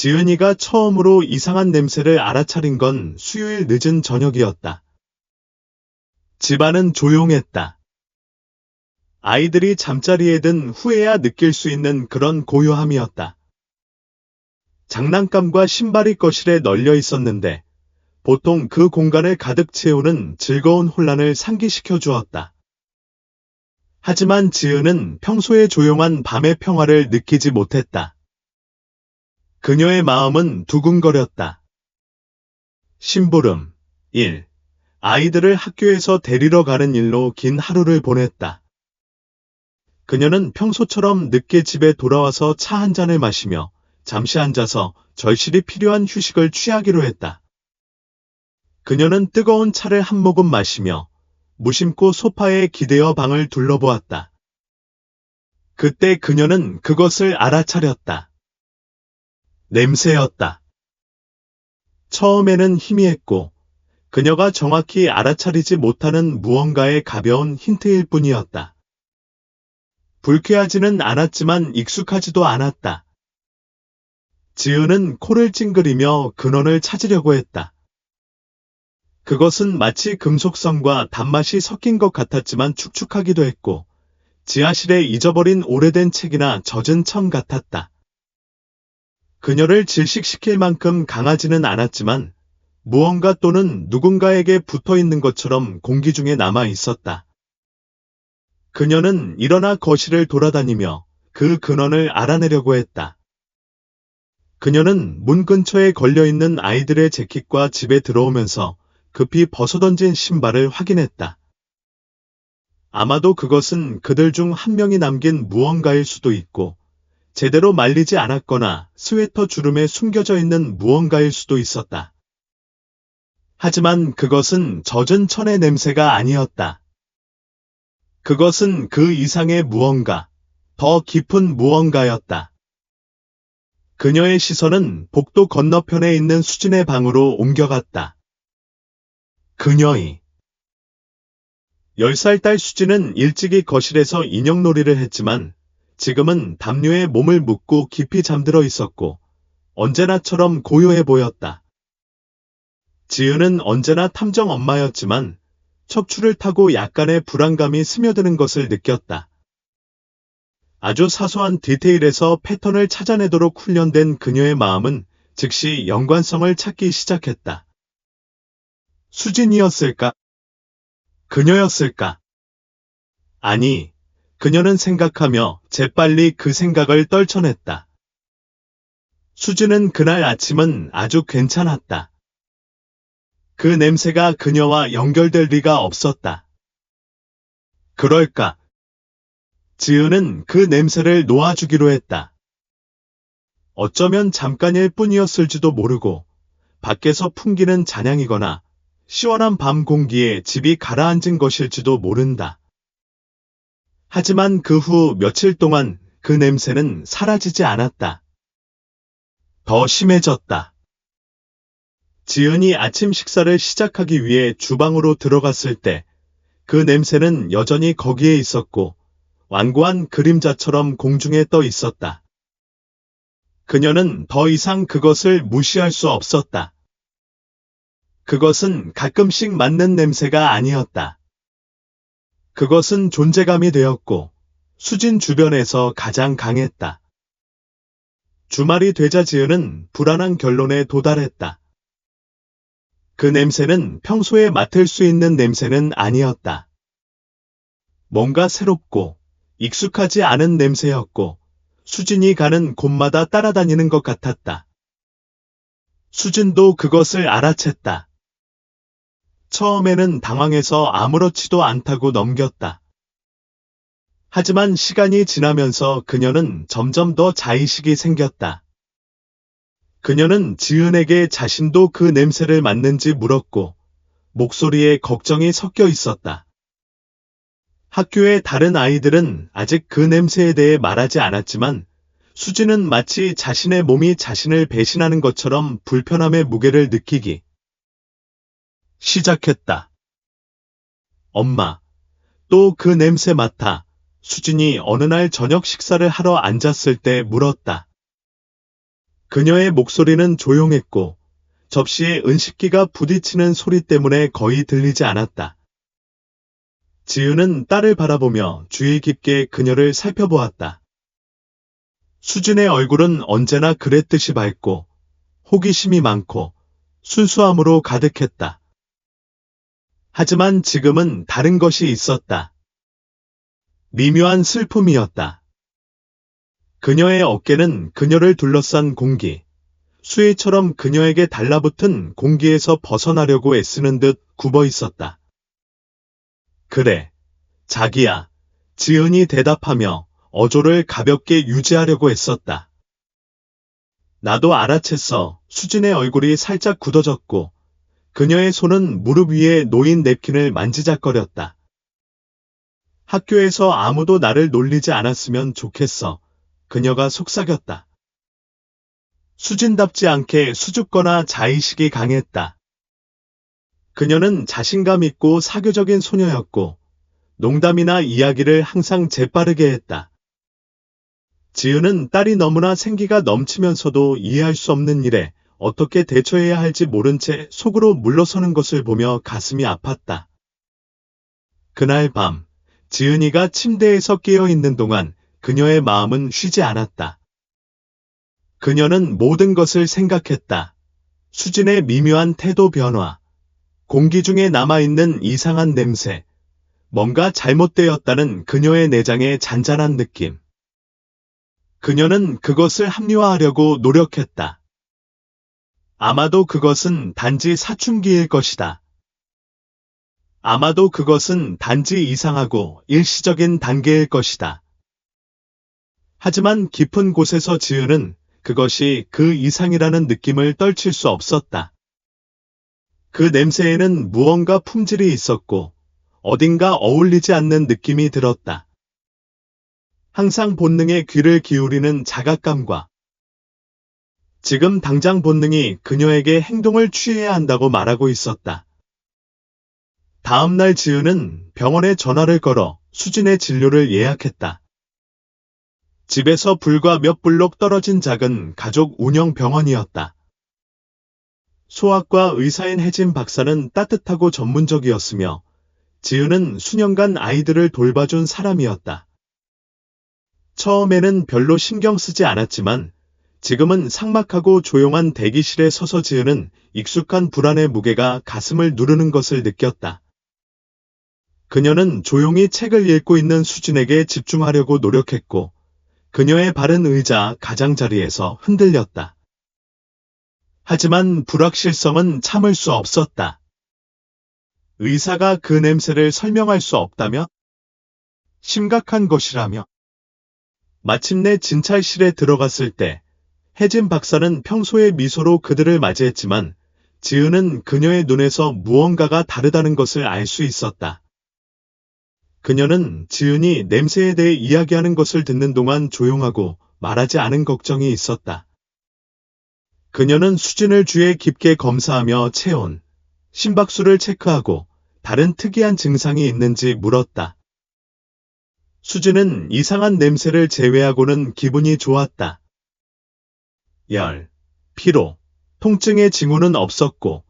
지은이가 처음으로 이상한 냄새를 알아차린 건 수요일 늦은 저녁이었다. 집안은 조용했다. 아이들이 잠자리에 든 후에야 느낄 수 있는 그런 고요함이었다. 장난감과 신발이 거실에 널려 있었는데 보통 그 공간을 가득 채우는 즐거운 혼란을 상기시켜 주었다. 하지만 지은은 평소의 조용한 밤의 평화를 느끼지 못했다. 그녀의 마음은 두근거렸다. 심부름 1. 아이들을 학교에서 데리러 가는 일로 긴 하루를 보냈다. 그녀는 평소처럼 늦게 집에 돌아와서 차 한 잔을 마시며 잠시 앉아서 절실히 필요한 휴식을 취하기로 했다. 그녀는 뜨거운 차를 한 모금 마시며 무심코 소파에 기대어 방을 둘러보았다. 그때 그녀는 그것을 알아차렸다. 냄새였다. 처음에는 희미했고 그녀가 정확히 알아차리지 못하는 무언가의 가벼운 힌트일 뿐이었다. 불쾌하지는 않았지만 익숙하지도 않았다. 지은은 코를 찡그리며 근원을 찾으려고 했다. 그것은 마치 금속성과 단맛이 섞인 것 같았지만 축축하기도 했고 지하실에 잊어버린 오래된 책이나 젖은 천 같았다. 그녀를 질식시킬 만큼 강하지는 않았지만 무언가 또는 누군가에게 붙어 있는 것처럼 공기 중에 남아 있었다. 그녀는 일어나 거실을 돌아다니며 그 근원을 알아내려고 했다. 그녀는 문 근처에 걸려있는 아이들의 재킷과 집에 들어오면서 급히 벗어던진 신발을 확인했다. 아마도 그것은 그들 중 한 명이 남긴 무언가일 수도 있고 제대로 말리지 않았거나 스웨터 주름에 숨겨져 있는 무언가일 수도 있었다. 하지만 그것은 젖은 천의 냄새가 아니었다. 그것은 그 이상의 무언가, 더 깊은 무언가였다. 그녀의 시선은 복도 건너편에 있는 수진의 방으로 옮겨갔다. 그녀의 10살 딸 수진은 일찍이 거실에서 인형놀이를 했지만 지금은 담요에 몸을 묻고 깊이 잠들어 있었고 언제나처럼 고요해 보였다. 지은은 언제나 탐정 엄마였지만 척추를 타고 약간의 불안감이 스며드는 것을 느꼈다. 아주 사소한 디테일에서 패턴을 찾아내도록 훈련된 그녀의 마음은 즉시 연관성을 찾기 시작했다. 수진이었을까? 그녀였을까? 아니, 그녀는 생각하며 재빨리 그 생각을 떨쳐냈다. 수진은 그날 아침은 아주 괜찮았다. 그 냄새가 그녀와 연결될 리가 없었다. 그럴까? 지은은 그 냄새를 놓아주기로 했다. 어쩌면 잠깐일 뿐이었을지도 모르고 밖에서 풍기는 잔향이거나 시원한 밤 공기에 집이 가라앉은 것일지도 모른다. 하지만 그 후 며칠 동안 그 냄새는 사라지지 않았다. 더 심해졌다. 지은이 아침 식사를 시작하기 위해 주방으로 들어갔을 때 그 냄새는 여전히 거기에 있었고 완고한 그림자처럼 공중에 떠 있었다. 그녀는 더 이상 그것을 무시할 수 없었다. 그것은 가끔씩 맡는 냄새가 아니었다. 그것은 존재감이 되었고 수진 주변에서 가장 강했다. 주말이 되자 지은은 불안한 결론에 도달했다. 그 냄새는 평소에 맡을 수 있는 냄새는 아니었다. 뭔가 새롭고 익숙하지 않은 냄새였고 수진이 가는 곳마다 따라다니는 것 같았다. 수진도 그것을 알아챘다. 처음에는 당황해서 아무렇지도 않다고 넘겼다. 하지만 시간이 지나면서 그녀는 점점 더 자의식이 생겼다. 그녀는 지은에게 자신도 그 냄새를 맡는지 물었고 목소리에 걱정이 섞여 있었다. 학교의 다른 아이들은 아직 그 냄새에 대해 말하지 않았지만 수진은 마치 자신의 몸이 자신을 배신하는 것처럼 불편함의 무게를 느끼기 시작했다. 엄마, 또 그 냄새 맡아. 수진이 어느 날 저녁 식사를 하러 앉았을 때 물었다. 그녀의 목소리는 조용했고 접시에 은식기가 부딪히는 소리 때문에 거의 들리지 않았다. 지은은 딸을 바라보며 주의 깊게 그녀를 살펴보았다. 수진의 얼굴은 언제나 그랬듯이 밝고 호기심이 많고 순수함으로 가득했다. 하지만 지금은 다른 것이 있었다. 미묘한 슬픔이었다. 그녀의 어깨는 그녀를 둘러싼 공기, 수혜처럼 그녀에게 달라붙은 공기에서 벗어나려고 애쓰는 듯 굽어 있었다. 그래, 자기야, 지은이 대답하며 어조를 가볍게 유지하려고 했었다. 나도 알아챘어. 수진의 얼굴이 살짝 굳어졌고 그녀의 손은 무릎 위에 놓인 냅킨을 만지작거렸다. 학교에서 아무도 나를 놀리지 않았으면 좋겠어. 그녀가 속삭였다. 수진답지 않게 수줍거나 자의식이 강했다. 그녀는 자신감 있고 사교적인 소녀였고 농담이나 이야기를 항상 재빠르게 했다. 지은은 딸이 너무나 생기가 넘치면서도 이해할 수 없는 일에 어떻게 대처해야 할지 모른 채 속으로 물러서는 것을 보며 가슴이 아팠다. 그날 밤, 지은이가 침대에서 깨어 있는 동안 그녀의 마음은 쉬지 않았다. 그녀는 모든 것을 생각했다. 수진의 미묘한 태도 변화, 공기 중에 남아있는 이상한 냄새, 뭔가 잘못되었다는 그녀의 내장의 잔잔한 느낌. 그녀는 그것을 합리화하려고 노력했다. 아마도 그것은 단지 사춘기일 것이다. 아마도 그것은 단지 이상하고 일시적인 단계일 것이다. 하지만 깊은 곳에서 지은은 그것이 그 이상이라는 느낌을 떨칠 수 없었다. 그 냄새에는 무언가 품질이 있었고 어딘가 어울리지 않는 느낌이 들었다. 항상 본능에 귀를 기울이는 자각감과 지금 당장 본능이 그녀에게 행동을 취해야 한다고 말하고 있었다. 다음 날 지은은 병원에 전화를 걸어 수진의 진료를 예약했다. 집에서 불과 몇 블록 떨어진 작은 가족 운영 병원이었다. 소아과 의사인 혜진 박사는 따뜻하고 전문적이었으며 지은은 수년간 아이들을 돌봐준 사람이었다. 처음에는 별로 신경 쓰지 않았지만 지금은 삭막하고 조용한 대기실에 서서 지은은 익숙한 불안의 무게가 가슴을 누르는 것을 느꼈다. 그녀는 조용히 책을 읽고 있는 수진에게 집중하려고 노력했고 그녀의 바른 의자 가장자리에서 흔들렸다. 하지만 불확실성은 참을 수 없었다. 의사가 그 냄새를 설명할 수 없다며? 심각한 것이라며? 마침내 진찰실에 들어갔을 때 혜진 박사는 평소의 미소로 그들을 맞이했지만 지은은 그녀의 눈에서 무언가가 다르다는 것을 알 수 있었다. 그녀는 지은이 냄새에 대해 이야기하는 것을 듣는 동안 조용하고 말하지 않은 걱정이 있었다. 그녀는 수진을 주에 깊게 검사하며 체온, 심박수를 체크하고 다른 특이한 증상이 있는지 물었다. 수진은 이상한 냄새를 제외하고는 기분이 좋았다. 열, 피로, 통증의 징후는 없었고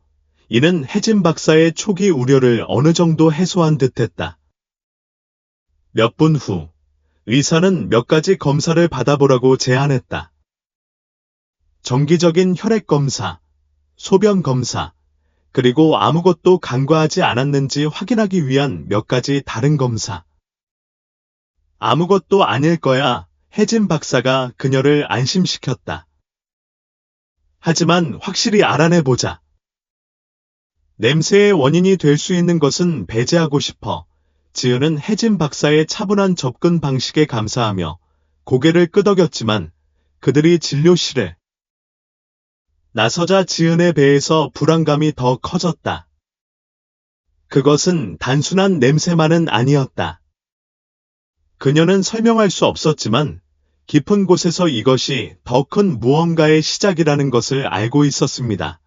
이는 혜진 박사의 초기 우려를 어느 정도 해소한 듯했다. 몇 분 후, 의사는 몇 가지 검사를 받아보라고 제안했다. 정기적인 혈액 검사, 소변 검사, 그리고 아무것도 간과하지 않았는지 확인하기 위한 몇 가지 다른 검사. 아무것도 아닐 거야. 혜진 박사가 그녀를 안심시켰다. 하지만 확실히 알아내보자. 냄새의 원인이 될 수 있는 것은 배제하고 싶어. 지은은 혜진 박사의 차분한 접근 방식에 감사하며 고개를 끄덕였지만 그들이 진료실에 나서자 지은의 배에서 불안감이 더 커졌다. 그것은 단순한 냄새만은 아니었다. 그녀는 설명할 수 없었지만 깊은 곳에서 이것이 더 큰 무언가의 시작이라는 것을 알고 있었습니다.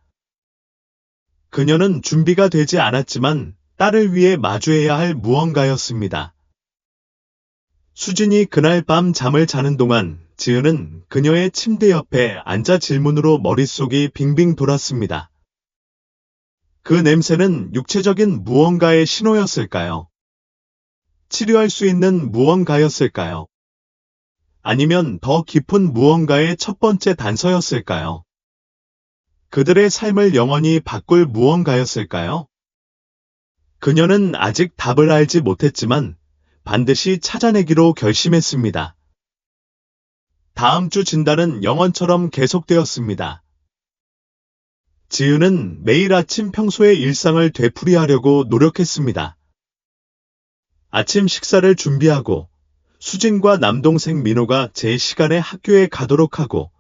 그녀는 준비가 되지 않았지만 딸을 위해 마주해야 할 무언가였습니다. 수진이 그날 밤 잠을 자는 동안 지은은 그녀의 침대 옆에 앉아 질문으로 머릿속이 빙빙 돌았습니다. 그 냄새는 육체적인 무언가의 신호였을까요? 치료할 수 있는 무언가였을까요? 아니면 더 깊은 무언가의 첫 번째 단서였을까요? 그들의 삶을 영원히 바꿀 무언가였을까요? 그녀는 아직 답을 알지 못했지만 반드시 찾아내기로 결심했습니다. 다음 주 진단은 영원처럼 계속되었습니다. 지은은 매일 아침 평소의 일상을 되풀이하려고 노력했습니다. 아침 식사를 준비하고 수진과 남동생 민호가 제 시간에 학교에 가도록 하고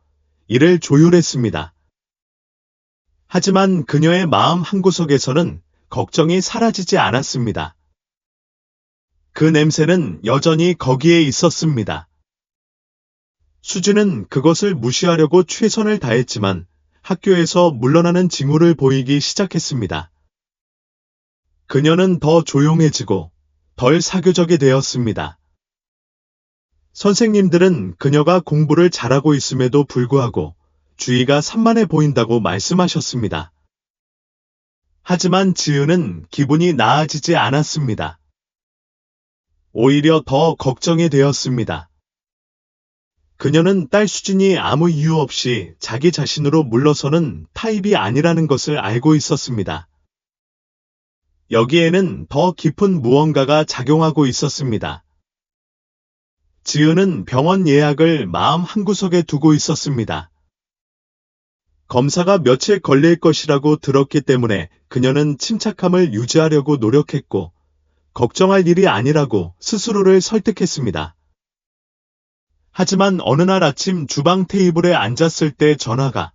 일을 조율했습니다. 하지만 그녀의 마음 한구석에서는 걱정이 사라지지 않았습니다. 그 냄새는 여전히 거기에 있었습니다. 수진은 그것을 무시하려고 최선을 다했지만 학교에서 물러나는 징후를 보이기 시작했습니다. 그녀는 더 조용해지고 덜 사교적이 되었습니다. 선생님들은 그녀가 공부를 잘하고 있음에도 불구하고 주의가 산만해 보인다고 말씀하셨습니다. 하지만 지은은 기분이 나아지지 않았습니다. 오히려 더 걱정이 되었습니다. 그녀는 딸 수진이 아무 이유 없이 자기 자신으로 물러서는 타입이 아니라는 것을 알고 있었습니다. 여기에는 더 깊은 무언가가 작용하고 있었습니다. 지은은 병원 예약을 마음 한구석에 두고 있었습니다. 검사가 며칠 걸릴 것이라고 들었기 때문에 그녀는 침착함을 유지하려고 노력했고, 걱정할 일이 아니라고 스스로를 설득했습니다. 하지만 어느 날 아침 주방 테이블에 앉았을 때 전화가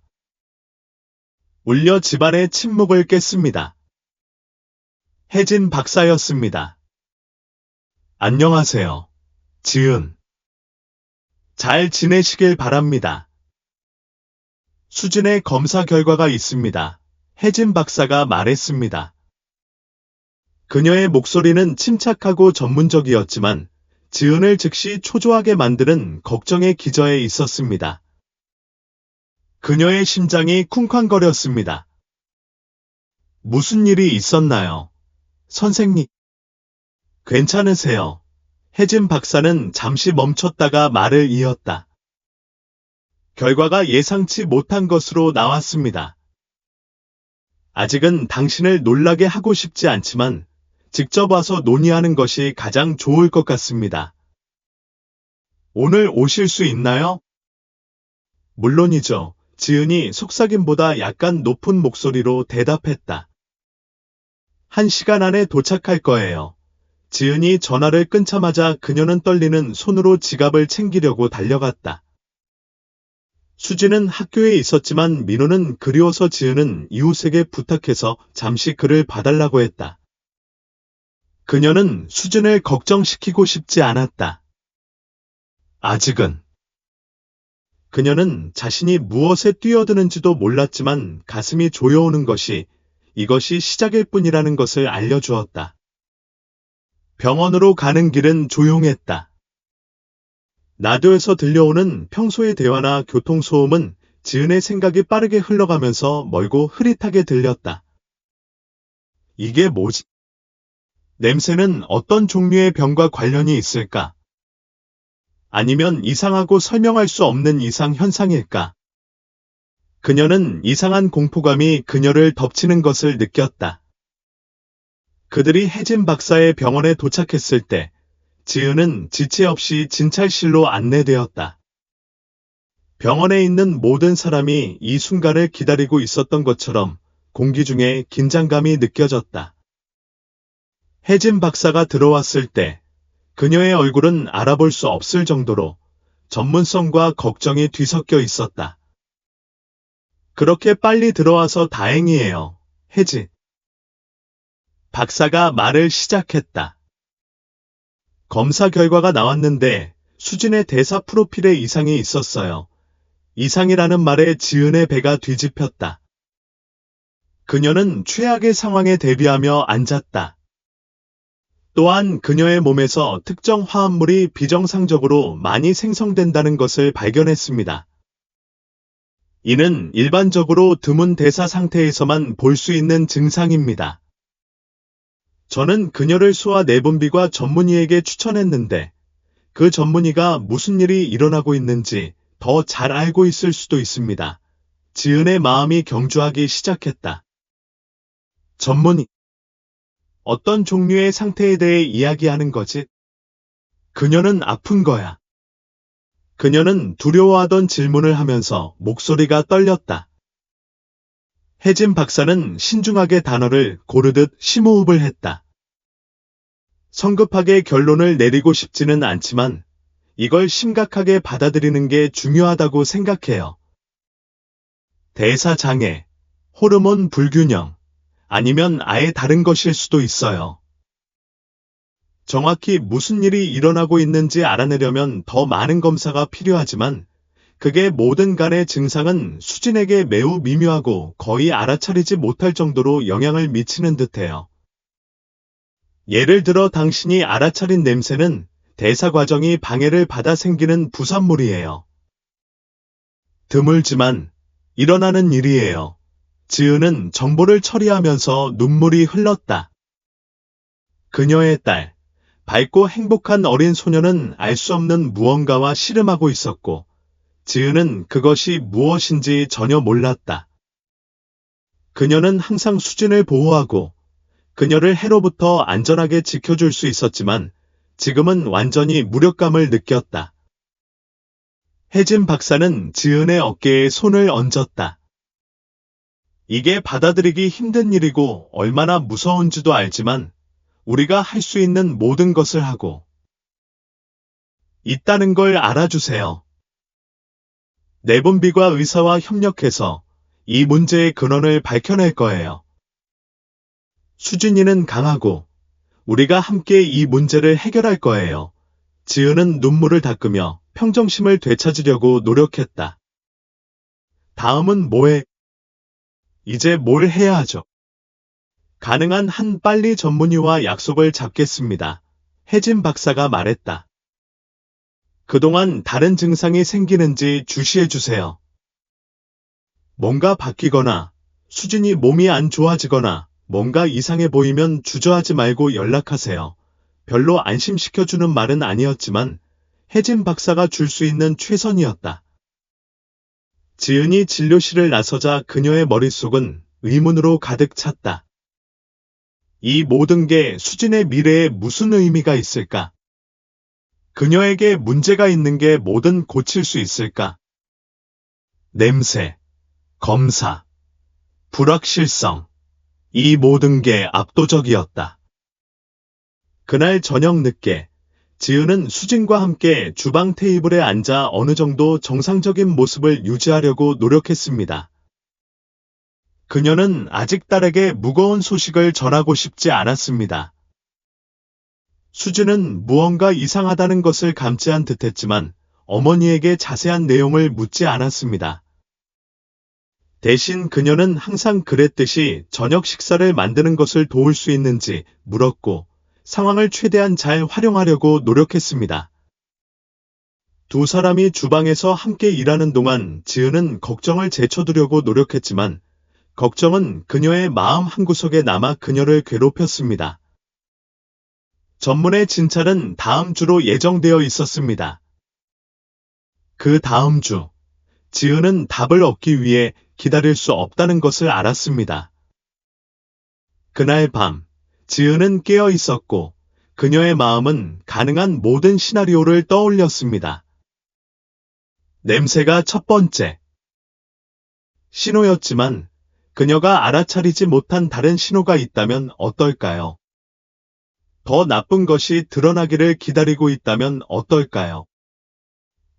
울려 집안의 침묵을 깼습니다. 혜진 박사였습니다. 안녕하세요, 지은. 잘 지내시길 바랍니다. 수진의 검사 결과가 있습니다. 혜진 박사가 말했습니다. 그녀의 목소리는 침착하고 전문적이었지만 지은을 즉시 초조하게 만드는 걱정의 기저에 있었습니다. 그녀의 심장이 쿵쾅거렸습니다. 무슨 일이 있었나요? 선생님. 괜찮으세요? 혜진 박사는 잠시 멈췄다가 말을 이었다. 결과가 예상치 못한 것으로 나왔습니다. 아직은 당신을 놀라게 하고 싶지 않지만 직접 와서 논의하는 것이 가장 좋을 것 같습니다. 오늘 오실 수 있나요? 물론이죠. 지은이 속삭임보다 약간 높은 목소리로 대답했다. 1시간 안에 도착할 거예요. 지은이 전화를 끊자마자 그녀는 떨리는 손으로 지갑을 챙기려고 달려갔다. 수지는 학교에 있었지만 민호는 그리워서 지은은 이웃에게 부탁해서 잠시 그를 봐달라고 했다. 그녀는 수진을 걱정시키고 싶지 않았다. 아직은. 그녀는 자신이 무엇에 뛰어드는지도 몰랐지만 가슴이 조여오는 것이 이것이 시작일 뿐이라는 것을 알려주었다. 병원으로 가는 길은 조용했다. 라디오에서 들려오는 평소의 대화나 교통소음은 지은의 생각이 빠르게 흘러가면서 멀고 흐릿하게 들렸다. 이게 뭐지? 냄새는 어떤 종류의 병과 관련이 있을까? 아니면 이상하고 설명할 수 없는 이상 현상일까? 그녀는 이상한 공포감이 그녀를 덮치는 것을 느꼈다. 그들이 혜진 박사의 병원에 도착했을 때 지은은 지체 없이 진찰실로 안내되었다. 병원에 있는 모든 사람이 이 순간을 기다리고 있었던 것처럼 공기 중에 긴장감이 느껴졌다. 혜진 박사가 들어왔을 때 그녀의 얼굴은 알아볼 수 없을 정도로 전문성과 걱정이 뒤섞여 있었다. 그렇게 빨리 들어와서 다행이에요, 혜진. 박사가 말을 시작했다. 검사 결과가 나왔는데 수진의 대사 프로필에 이상이 있었어요. 이상이라는 말에 지은의 배가 뒤집혔다. 그녀는 최악의 상황에 대비하며 앉았다. 또한 그녀의 몸에서 특정 화합물이 비정상적으로 많이 생성된다는 것을 발견했습니다. 이는 일반적으로 드문 대사 상태에서만 볼 수 있는 증상입니다. 저는 그녀를 소화 내분비과 전문의에게 추천했는데 그 전문의가 무슨 일이 일어나고 있는지 더 잘 알고 있을 수도 있습니다. 지은의 마음이 경주하기 시작했다. 전문의. 어떤 종류의 상태에 대해 이야기하는 거지? 그녀는 아픈 거야. 그녀는 두려워하던 질문을 하면서 목소리가 떨렸다. 혜진 박사는 신중하게 단어를 고르듯 심호흡을 했다. 성급하게 결론을 내리고 싶지는 않지만 이걸 심각하게 받아들이는 게 중요하다고 생각해요. 대사장애, 호르몬 불균형, 아니면 아예 다른 것일 수도 있어요. 정확히 무슨 일이 일어나고 있는지 알아내려면 더 많은 검사가 필요하지만 그게 모든 간의 증상은 수진에게 매우 미묘하고 거의 알아차리지 못할 정도로 영향을 미치는 듯해요. 예를 들어 당신이 알아차린 냄새는 대사 과정이 방해를 받아 생기는 부산물이에요. 드물지만 일어나는 일이에요. 지은은 정보를 처리하면서 눈물이 흘렀다. 그녀의 딸, 밝고 행복한 어린 소녀는 알 수 없는 무언가와 씨름하고 있었고, 지은은 그것이 무엇인지 전혀 몰랐다. 그녀는 항상 수진을 보호하고, 그녀를 해로부터 안전하게 지켜줄 수 있었지만, 지금은 완전히 무력감을 느꼈다. 혜진 박사는 지은의 어깨에 손을 얹었다. 이게 받아들이기 힘든 일이고 얼마나 무서운지도 알지만 우리가 할 수 있는 모든 것을 하고 있다는 걸 알아주세요. 내분비과 의사와 협력해서 이 문제의 근원을 밝혀낼 거예요. 수진이는 강하고 우리가 함께 이 문제를 해결할 거예요. 지은은 눈물을 닦으며 평정심을 되찾으려고 노력했다. 다음은 뭐해? 이제 뭘 해야 하죠? 가능한 한 빨리 전문의와 약속을 잡겠습니다. 혜진 박사가 말했다. 그동안 다른 증상이 생기는지 주시해주세요. 뭔가 바뀌거나 수진이 몸이 안 좋아지거나 뭔가 이상해 보이면 주저하지 말고 연락하세요. 별로 안심시켜주는 말은 아니었지만 혜진 박사가 줄 수 있는 최선이었다. 지은이 진료실을 나서자 그녀의 머릿속은 의문으로 가득 찼다. 이 모든 게 수진의 미래에 무슨 의미가 있을까? 그녀에게 문제가 있는 게 뭐든 고칠 수 있을까? 냄새, 검사, 불확실성, 이 모든 게 압도적이었다. 그날 저녁 늦게 지은은 수진과 함께 주방 테이블에 앉아 어느 정도 정상적인 모습을 유지하려고 노력했습니다. 그녀는 아직 딸에게 무거운 소식을 전하고 싶지 않았습니다. 수진은 무언가 이상하다는 것을 감지한 듯했지만 어머니에게 자세한 내용을 묻지 않았습니다. 대신 그녀는 항상 그랬듯이 저녁 식사를 만드는 것을 도울 수 있는지 물었고 상황을 최대한 잘 활용하려고 노력했습니다. 두 사람이 주방에서 함께 일하는 동안 지은은 걱정을 제쳐두려고 노력했지만 걱정은 그녀의 마음 한구석에 남아 그녀를 괴롭혔습니다. 전문의 진찰은 다음 주로 예정되어 있었습니다. 그 다음 주, 지은은 답을 얻기 위해 기다릴 수 없다는 것을 알았습니다. 그날 밤, 지은은 깨어 있었고 그녀의 마음은 가능한 모든 시나리오를 떠올렸습니다. 냄새가 첫 번째 신호였지만 그녀가 알아차리지 못한 다른 신호가 있다면 어떨까요? 더 나쁜 것이 드러나기를 기다리고 있다면 어떨까요?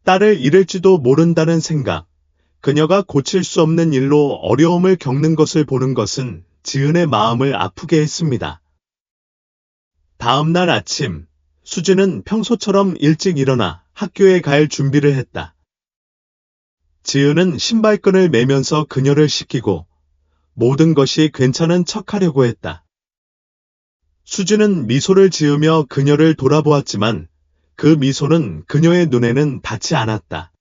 딸을 잃을지도 모른다는 생각, 그녀가 고칠 수 없는 일로 어려움을 겪는 것을 보는 것은 지은의 마음을 아프게 했습니다. 다음 날 아침, 수진은 평소처럼 일찍 일어나 학교에 갈 준비를 했다. 지은은 신발끈을 매면서 그녀를 씻기고 모든 것이 괜찮은 척하려고 했다. 수지는 미소를 지으며 그녀를 돌아보았지만 그 미소는 그녀의 눈에는 닿지 않았다.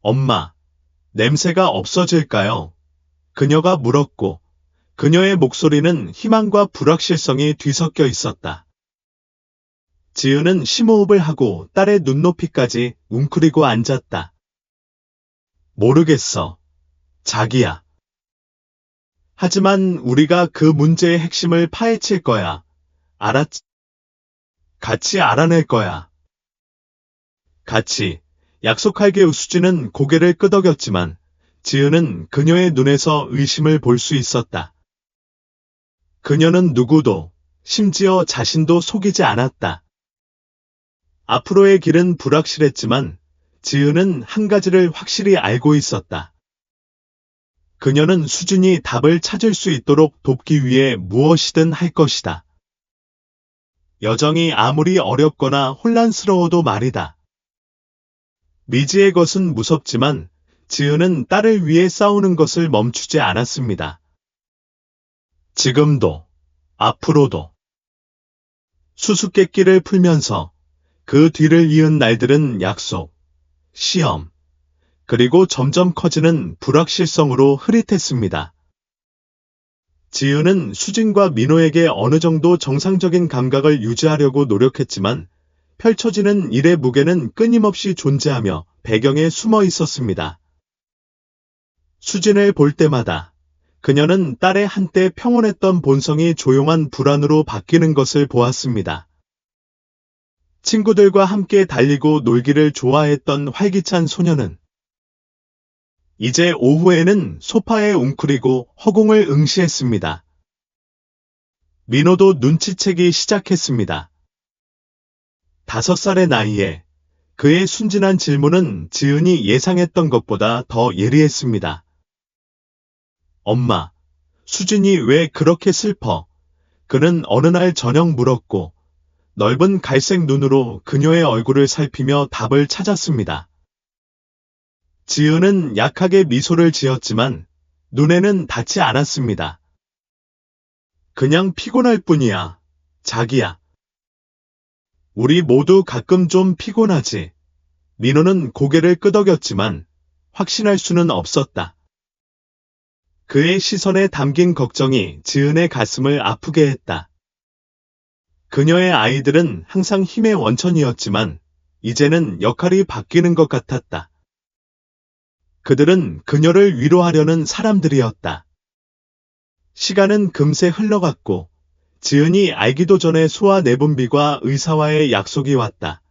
엄마, 냄새가 없어질까요? 그녀가 물었고 그녀의 목소리는 희망과 불확실성이 뒤섞여 있었다. 지은은 심호흡을 하고 딸의 눈높이까지 웅크리고 앉았다. 모르겠어. 자기야. 하지만 우리가 그 문제의 핵심을 파헤칠 거야. 알았지? 같이 알아낼 거야. 같이. 약속할게. 수지는 고개를 끄덕였지만 지은은 그녀의 눈에서 의심을 볼 수 있었다. 그녀는 누구도, 심지어 자신도 속이지 않았다. 앞으로의 길은 불확실했지만 지은은 한 가지를 확실히 알고 있었다. 그녀는 수진이 답을 찾을 수 있도록 돕기 위해 무엇이든 할 것이다. 여정이 아무리 어렵거나 혼란스러워도 말이다. 미지의 것은 무섭지만 지은은 딸을 위해 싸우는 것을 멈추지 않았습니다. 지금도, 앞으로도. 수수께끼를 풀면서 그 뒤를 이은 날들은 약속, 시험, 그리고 점점 커지는 불확실성으로 흐릿했습니다. 지은은 수진과 민호에게 어느 정도 정상적인 감각을 유지하려고 노력했지만 펼쳐지는 일의 무게는 끊임없이 존재하며 배경에 숨어 있었습니다. 수진을 볼 때마다 그녀는 딸의 한때 평온했던 본성이 조용한 불안으로 바뀌는 것을 보았습니다. 친구들과 함께 달리고 놀기를 좋아했던 활기찬 소녀는 이제 오후에는 소파에 웅크리고 허공을 응시했습니다. 민호도 눈치채기 시작했습니다. 5살의 나이에 그의 순진한 질문은 지은이 예상했던 것보다 더 예리했습니다. 엄마, 수진이 왜 그렇게 슬퍼? 그는 어느 날 저녁 물었고 넓은 갈색 눈으로 그녀의 얼굴을 살피며 답을 찾았습니다. 지은은 약하게 미소를 지었지만 눈에는 닿지 않았습니다. 그냥 피곤할 뿐이야, 자기야. 우리 모두 가끔 좀 피곤하지. 민호는 고개를 끄덕였지만 확신할 수는 없었다. 그의 시선에 담긴 걱정이 지은의 가슴을 아프게 했다. 그녀의 아이들은 항상 힘의 원천이었지만 이제는 역할이 바뀌는 것 같았다. 그들은 그녀를 위로하려는 사람들이었다. 시간은 금세 흘러갔고 지은이 알기도 전에 소아 내분비과 의사와의 약속이 왔다.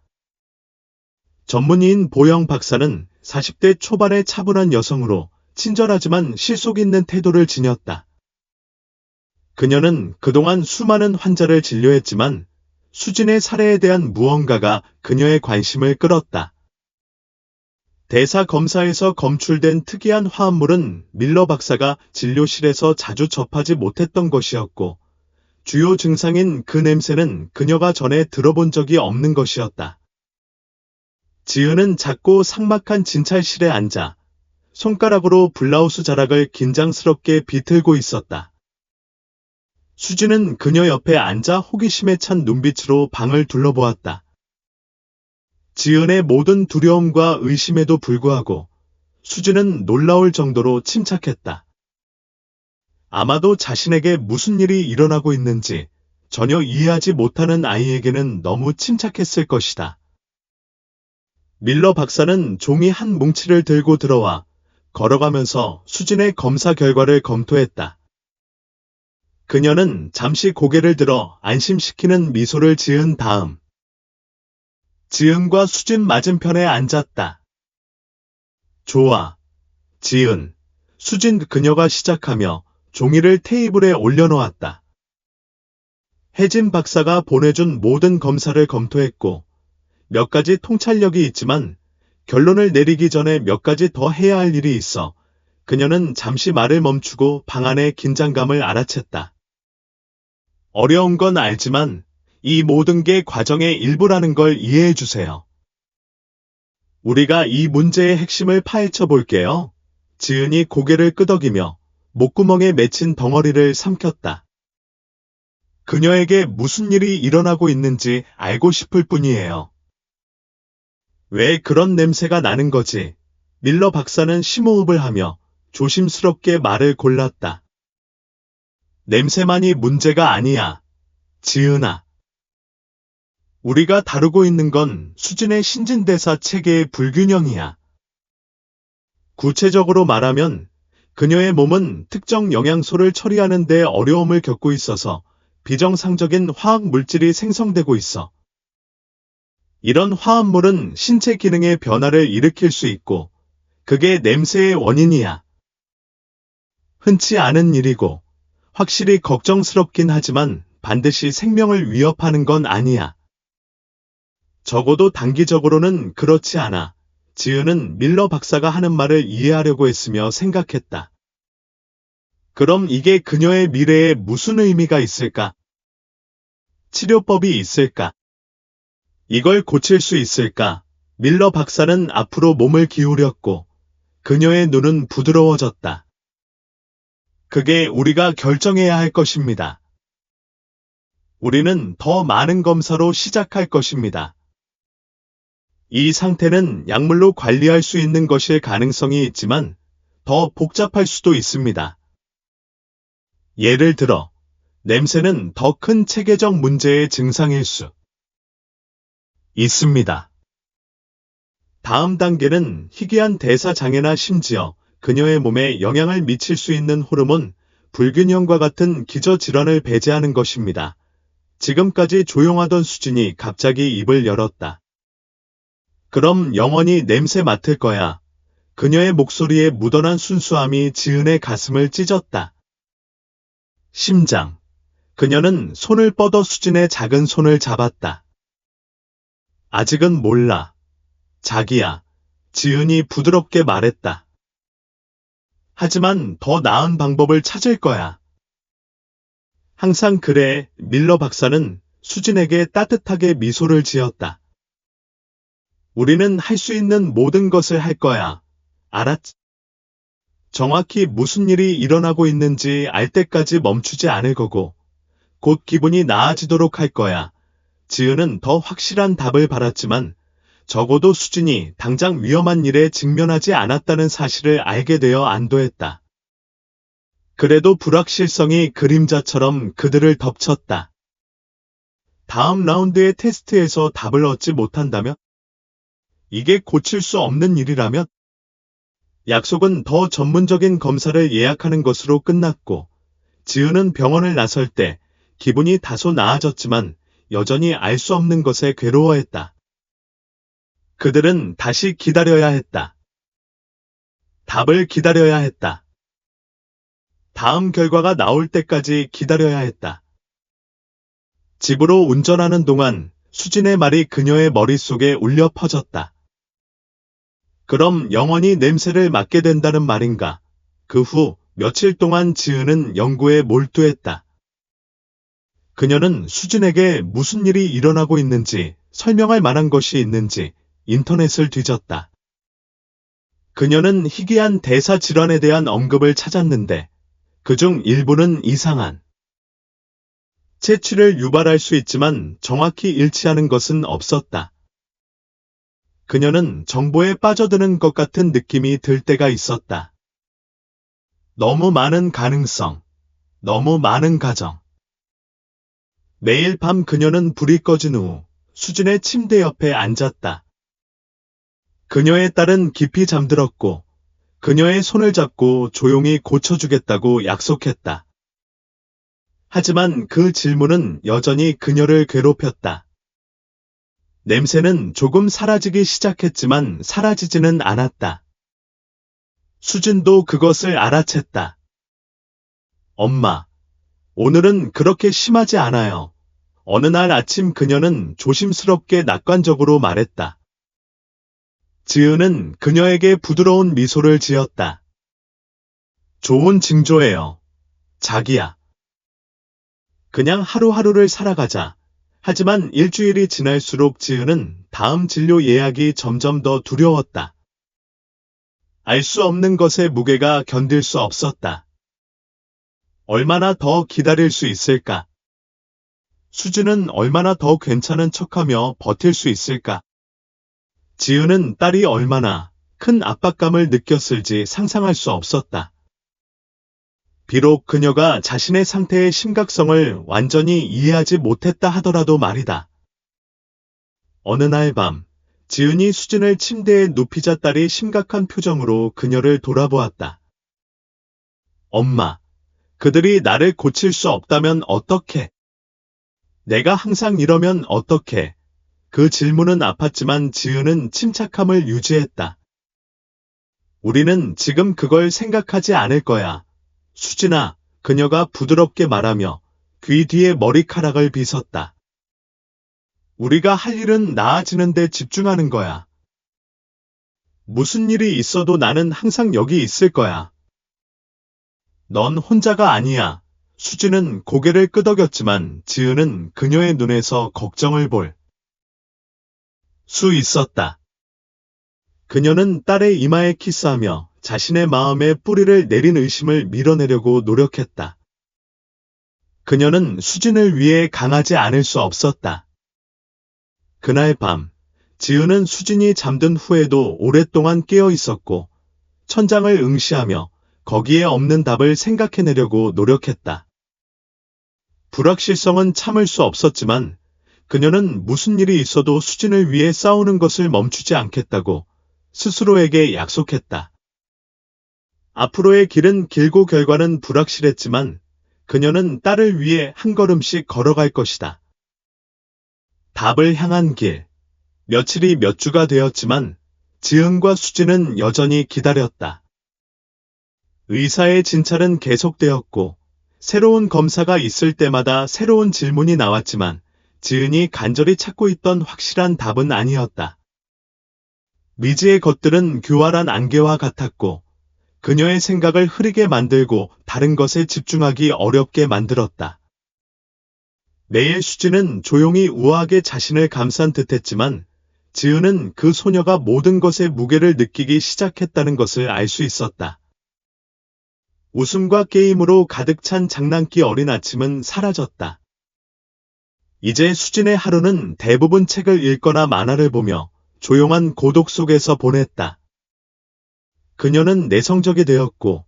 전문의인 보영 박사는 40대 초반의 차분한 여성으로 친절하지만 실속 있는 태도를 지녔다. 그녀는 그동안 수많은 환자를 진료했지만 수진의 사례에 대한 무언가가 그녀의 관심을 끌었다. 대사 검사에서 검출된 특이한 화합물은 밀러 박사가 진료실에서 자주 접하지 못했던 것이었고 주요 증상인 그 냄새는 그녀가 전에 들어본 적이 없는 것이었다. 지은은 작고 삭막한 진찰실에 앉아 손가락으로 블라우스 자락을 긴장스럽게 비틀고 있었다. 수진은 그녀 옆에 앉아 호기심에 찬 눈빛으로 방을 둘러보았다. 지은의 모든 두려움과 의심에도 불구하고 수진은 놀라울 정도로 침착했다. 아마도 자신에게 무슨 일이 일어나고 있는지 전혀 이해하지 못하는 아이에게는 너무 침착했을 것이다. 밀러 박사는 종이 한 뭉치를 들고 들어와 걸어가면서 수진의 검사 결과를 검토했다. 그녀는 잠시 고개를 들어 안심시키는 미소를 지은 다음 지은과 수진 맞은편에 앉았다. 좋아, 지은. 수진 그녀가 시작하며 종이를 테이블에 올려놓았다. 혜진 박사가 보내준 모든 검사를 검토했고 몇 가지 통찰력이 있지만 결론을 내리기 전에 몇 가지 더 해야 할 일이 있어 그녀는 잠시 말을 멈추고 방 안의 긴장감을 알아챘다. 어려운 건 알지만 이 모든 게 과정의 일부라는 걸 이해해 주세요. 우리가 이 문제의 핵심을 파헤쳐 볼게요. 지은이 고개를 끄덕이며 목구멍에 맺힌 덩어리를 삼켰다. 그녀에게 무슨 일이 일어나고 있는지 알고 싶을 뿐이에요. 왜 그런 냄새가 나는 거지? 밀러 박사는 심호흡을 하며 조심스럽게 말을 골랐다. 냄새만이 문제가 아니야. 지은아. 우리가 다루고 있는 건 수진의 신진대사 체계의 불균형이야. 구체적으로 말하면 그녀의 몸은 특정 영양소를 처리하는 데 어려움을 겪고 있어서 비정상적인 화학 물질이 생성되고 있어. 이런 화합물은 신체 기능의 변화를 일으킬 수 있고 그게 냄새의 원인이야. 흔치 않은 일이고 확실히 걱정스럽긴 하지만 반드시 생명을 위협하는 건 아니야. 적어도 단기적으로는 그렇지 않아. 지은은 밀러 박사가 하는 말을 이해하려고 했으며 생각했다. 그럼 이게 그녀의 미래에 무슨 의미가 있을까? 치료법이 있을까? 이걸 고칠 수 있을까? 밀러 박사는 앞으로 몸을 기울였고 그녀의 눈은 부드러워졌다. 그게 우리가 결정해야 할 것입니다. 우리는 더 많은 검사로 시작할 것입니다. 이 상태는 약물로 관리할 수 있는 것일 가능성이 있지만 더 복잡할 수도 있습니다. 예를 들어, 냄새는 더 큰 체계적 문제의 증상일 수 있습니다. 다음 단계는 희귀한 대사장애나 심지어 그녀의 몸에 영향을 미칠 수 있는 호르몬, 불균형과 같은 기저질환을 배제하는 것입니다. 지금까지 조용하던 수진이 갑자기 입을 열었다. 그럼 영원히 냄새 맡을 거야. 그녀의 목소리에 묻어난 순수함이 지은의 가슴을 찢었다. 심장. 그녀는 손을 뻗어 수진의 작은 손을 잡았다. 아직은 몰라. 자기야. 지은이 부드럽게 말했다. 하지만 더 나은 방법을 찾을 거야. 항상 그래. 밀러 박사는 수진에게 따뜻하게 미소를 지었다. 우리는 할 수 있는 모든 것을 할 거야. 알았지? 정확히 무슨 일이 일어나고 있는지 알 때까지 멈추지 않을 거고, 곧 기분이 나아지도록 할 거야. 지은은 더 확실한 답을 바랐지만, 적어도 수진이 당장 위험한 일에 직면하지 않았다는 사실을 알게 되어 안도했다. 그래도 불확실성이 그림자처럼 그들을 덮쳤다. 다음 라운드의 테스트에서 답을 얻지 못한다면? 이게 고칠 수 없는 일이라면? 약속은 더 전문적인 검사를 예약하는 것으로 끝났고, 지은은 병원을 나설 때 기분이 다소 나아졌지만 여전히 알 수 없는 것에 괴로워했다. 그들은 다시 기다려야 했다. 답을 기다려야 했다. 다음 결과가 나올 때까지 기다려야 했다. 집으로 운전하는 동안 수진의 말이 그녀의 머릿속에 울려 퍼졌다. 그럼 영원히 냄새를 맡게 된다는 말인가? 그 후 며칠 동안 지은은 연구에 몰두했다. 그녀는 수진에게 무슨 일이 일어나고 있는지 설명할 만한 것이 있는지 인터넷을 뒤졌다. 그녀는 희귀한 대사 질환에 대한 언급을 찾았는데 그중 일부는 이상한 채취를 유발할 수 있지만 정확히 일치하는 것은 없었다. 그녀는 정보에 빠져드는 것 같은 느낌이 들 때가 있었다. 너무 많은 가능성, 너무 많은 가정. 매일 밤 그녀는 불이 꺼진 후 수진의 침대 옆에 앉았다. 그녀의 딸은 깊이 잠들었고 그녀의 손을 잡고 조용히 고쳐주겠다고 약속했다. 하지만 그 질문은 여전히 그녀를 괴롭혔다. 냄새는 조금 사라지기 시작했지만 사라지지는 않았다. 수진도 그것을 알아챘다. 엄마, 오늘은 그렇게 심하지 않아요. 어느 날 아침 그녀는 조심스럽게 낙관적으로 말했다. 지은은 그녀에게 부드러운 미소를 지었다. 좋은 징조예요. 자기야. 그냥 하루하루를 살아가자. 하지만 일주일이 지날수록 지은은 다음 진료 예약이 점점 더 두려웠다. 알 수 없는 것의 무게가 견딜 수 없었다. 얼마나 더 기다릴 수 있을까? 수진은 얼마나 더 괜찮은 척하며 버틸 수 있을까? 지은은 딸이 얼마나 큰 압박감을 느꼈을지 상상할 수 없었다. 비록 그녀가 자신의 상태의 심각성을 완전히 이해하지 못했다 하더라도 말이다. 어느 날 밤, 지은이 수진을 침대에 눕히자 딸이 심각한 표정으로 그녀를 돌아보았다. 엄마, 그들이 나를 고칠 수 없다면 어떡해? 내가 항상 이러면 어떡해? 그 질문은 아팠지만 지은은 침착함을 유지했다. 우리는 지금 그걸 생각하지 않을 거야. 수진아, 그녀가 부드럽게 말하며 귀 뒤에 머리카락을 빗었다. 우리가 할 일은 나아지는 데 집중하는 거야. 무슨 일이 있어도 나는 항상 여기 있을 거야. 넌 혼자가 아니야. 수진은 고개를 끄덕였지만 지은은 그녀의 눈에서 걱정을 볼 수 있었다. 그녀는 딸의 이마에 키스하며 자신의 마음에 뿌리를 내린 의심을 밀어내려고 노력했다. 그녀는 수진을 위해 강하지 않을 수 없었다. 그날 밤, 지은은 수진이 잠든 후에도 오랫동안 깨어 있었고, 천장을 응시하며 거기에 없는 답을 생각해내려고 노력했다. 불확실성은 참을 수 없었지만, 그녀는 무슨 일이 있어도 수진을 위해 싸우는 것을 멈추지 않겠다고 스스로에게 약속했다. 앞으로의 길은 길고 결과는 불확실했지만, 그녀는 딸을 위해 한 걸음씩 걸어갈 것이다. 답을 향한 길. 며칠이 몇 주가 되었지만 지은과 수진은 여전히 기다렸다. 의사의 진찰은 계속되었고 새로운 검사가 있을 때마다 새로운 질문이 나왔지만 지은이 간절히 찾고 있던 확실한 답은 아니었다. 미지의 것들은 교활한 안개와 같았고 그녀의 생각을 흐리게 만들고 다른 것에 집중하기 어렵게 만들었다. 매일 수진은 조용히 우아하게 자신을 감싼 듯했지만 지은은 그 소녀가 모든 것의 무게를 느끼기 시작했다는 것을 알 수 있었다. 웃음과 게임으로 가득 찬 장난기 어린 아침은 사라졌다. 이제 수진의 하루는 대부분 책을 읽거나 만화를 보며 조용한 고독 속에서 보냈다. 그녀는 내성적이 되었고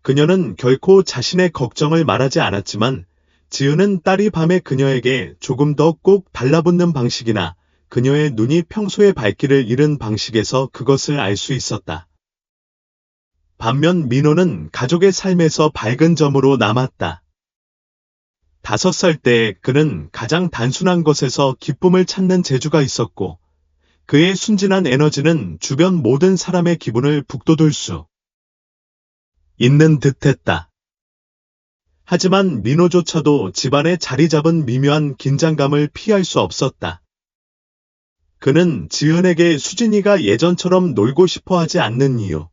그녀는 결코 자신의 걱정을 말하지 않았지만 지은은 딸이 밤에 그녀에게 조금 더 꼭 달라붙는 방식이나 그녀의 눈이 평소의 밝기를 잃은 방식에서 그것을 알 수 있었다. 반면 민호는 가족의 삶에서 밝은 점으로 남았다. 5살 때 그는 가장 단순한 것에서 기쁨을 찾는 재주가 있었고 그의 순진한 에너지는 주변 모든 사람의 기분을 북돋울 수 있는 듯했다. 하지만 민호조차도 집안에 자리 잡은 미묘한 긴장감을 피할 수 없었다. 그는 지은에게 수진이가 예전처럼 놀고 싶어 하지 않는 이유,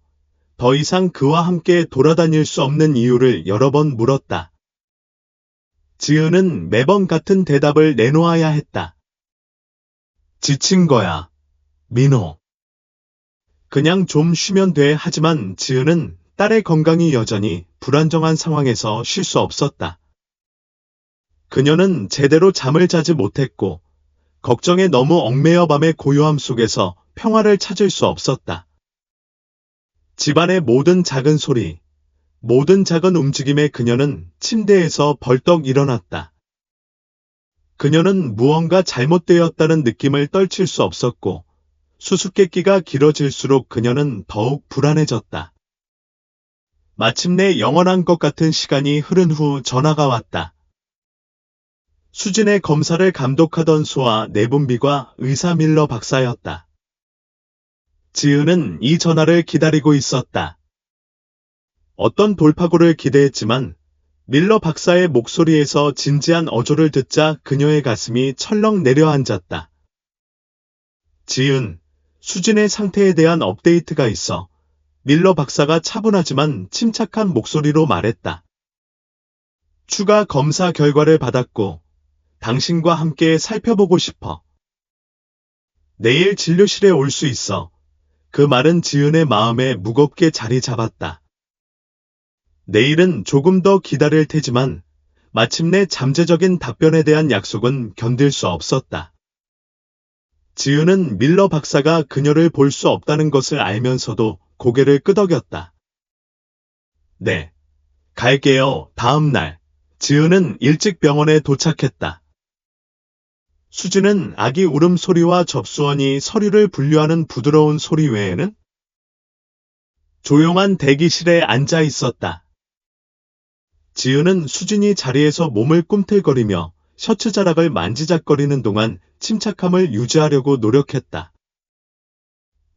더 이상 그와 함께 돌아다닐 수 없는 이유를 여러 번 물었다. 지은은 매번 같은 대답을 내놓아야 했다. 지친 거야, 민호. 그냥 좀 쉬면 돼. 하지만 지은은 딸의 건강이 여전히 불안정한 상황에서 쉴 수 없었다. 그녀는 제대로 잠을 자지 못했고 걱정에 너무 얽매여 밤의 고요함 속에서 평화를 찾을 수 없었다. 집안의 모든 작은 소리, 모든 작은 움직임에 그녀는 침대에서 벌떡 일어났다. 그녀는 무언가 잘못되었다는 느낌을 떨칠 수 없었고 수수께끼가 길어질수록 그녀는 더욱 불안해졌다. 마침내 영원한 것 같은 시간이 흐른 후 전화가 왔다. 수진의 검사를 감독하던 소아 내분비과 의사 밀러 박사였다. 지은은 이 전화를 기다리고 있었다. 어떤 돌파구를 기대했지만 밀러 박사의 목소리에서 진지한 어조를 듣자 그녀의 가슴이 철렁 내려앉았다. 지은, 수진의 상태에 대한 업데이트가 있어. 밀러 박사가 차분하지만 침착한 목소리로 말했다. 추가 검사 결과를 받았고 당신과 함께 살펴보고 싶어. 내일 진료실에 올 수 있어. 그 말은 지은의 마음에 무겁게 자리 잡았다. 내일은 조금 더 기다릴 테지만 마침내 잠재적인 답변에 대한 약속은 견딜 수 없었다. 지은은 밀러 박사가 그녀를 볼 수 없다는 것을 알면서도 고개를 끄덕였다. 네, 갈게요. 다음 날, 지은은 일찍 병원에 도착했다. 수지는 아기 울음소리와 접수원이 서류를 분류하는 부드러운 소리 외에는 조용한 대기실에 앉아 있었다. 지은은 수진이 자리에서 몸을 꿈틀거리며 셔츠 자락을 만지작거리는 동안 침착함을 유지하려고 노력했다.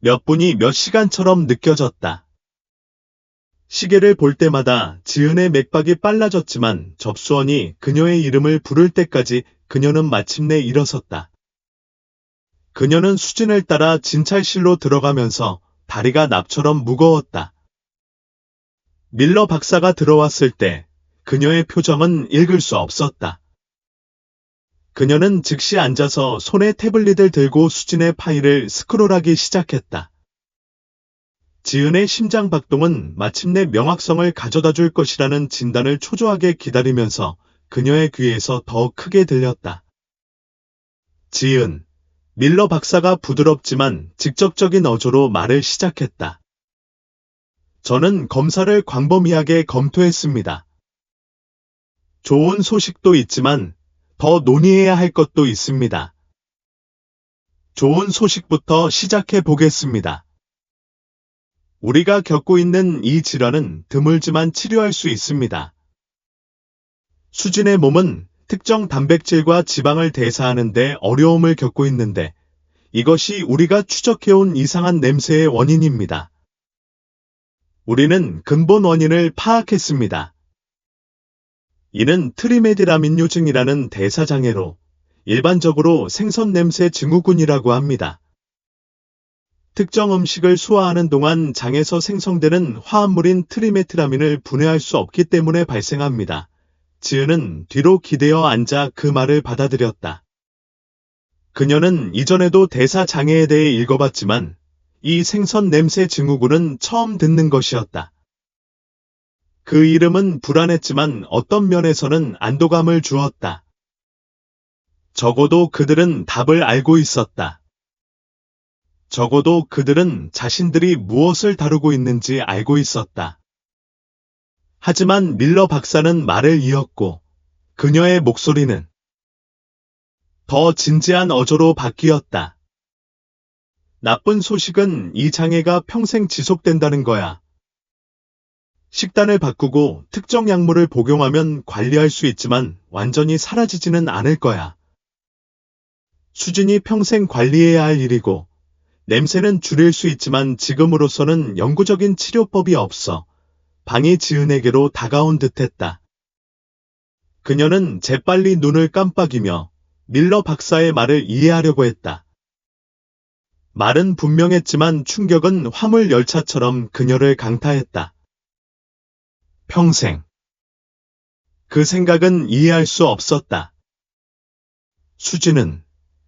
몇 분이 몇 시간처럼 느껴졌다. 시계를 볼 때마다 지은의 맥박이 빨라졌지만 접수원이 그녀의 이름을 부를 때까지 그녀는 마침내 일어섰다. 그녀는 수진을 따라 진찰실로 들어가면서 다리가 납처럼 무거웠다. 밀러 박사가 들어왔을 때 그녀의 표정은 읽을 수 없었다. 그녀는 즉시 앉아서 손에 태블릿을 들고 수진의 파일을 스크롤하기 시작했다. 지은의 심장 박동은 마침내 명확성을 가져다 줄 것이라는 진단을 초조하게 기다리면서 그녀의 귀에서 더 크게 들렸다. 지은, 밀러 박사가 부드럽지만 직접적인 어조로 말을 시작했다. 저는 검사를 광범위하게 검토했습니다. 좋은 소식도 있지만 더 논의해야 할 것도 있습니다. 좋은 소식부터 시작해 보겠습니다. 우리가 겪고 있는 이 질환은 드물지만 치료할 수 있습니다. 수진의 몸은 특정 단백질과 지방을 대사하는 데 어려움을 겪고 있는데 이것이 우리가 추적해온 이상한 냄새의 원인입니다. 우리는 근본 원인을 파악했습니다. 이는 트리메디라민요증이라는 대사장애로 일반적으로 생선 냄새 증후군이라고 합니다. 특정 음식을 소화하는 동안 장에서 생성되는 화합물인 트리메티라민을 분해할 수 없기 때문에 발생합니다. 지은은 뒤로 기대어 앉아 그 말을 받아들였다. 그녀는 이전에도 대사장애에 대해 읽어봤지만 이 생선 냄새 증후군은 처음 듣는 것이었다. 그 이름은 불안했지만 어떤 면에서는 안도감을 주었다. 적어도 그들은 답을 알고 있었다. 적어도 그들은 자신들이 무엇을 다루고 있는지 알고 있었다. 하지만 밀러 박사는 말을 이었고 그녀의 목소리는 더 진지한 어조로 바뀌었다. 나쁜 소식은 이 장애가 평생 지속된다는 거야. 식단을 바꾸고 특정 약물을 복용하면 관리할 수 있지만 완전히 사라지지는 않을 거야. 수진이 평생 관리해야 할 일이고 냄새는 줄일 수 있지만 지금으로서는 영구적인 치료법이 없어. 방이 지은에게로 다가온 듯했다. 그녀는 재빨리 눈을 깜빡이며 밀러 박사의 말을 이해하려고 했다. 말은 분명했지만 충격은 화물 열차처럼 그녀를 강타했다. 평생. 그 생각은 이해할 수 없었다. 수진은,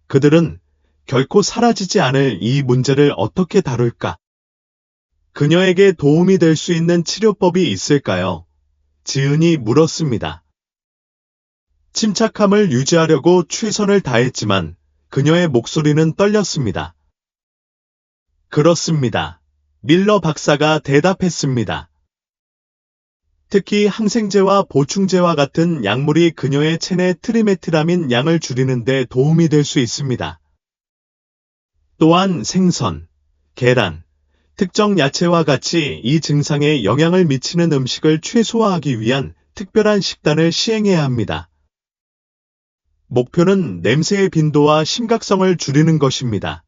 그들은 결코 사라지지 않을 이 문제를 어떻게 다룰까? 그녀에게 도움이 될 수 있는 치료법이 있을까요? 지은이 물었습니다. 침착함을 유지하려고 최선을 다했지만 그녀의 목소리는 떨렸습니다. 그렇습니다. 밀러 박사가 대답했습니다. 특히 항생제와 보충제와 같은 약물이 그녀의 체내 트리메티라민 양을 줄이는 데 도움이 될 수 있습니다. 또한 생선, 계란, 특정 야채와 같이 이 증상에 영향을 미치는 음식을 최소화하기 위한 특별한 식단을 시행해야 합니다. 목표는 냄새의 빈도와 심각성을 줄이는 것입니다.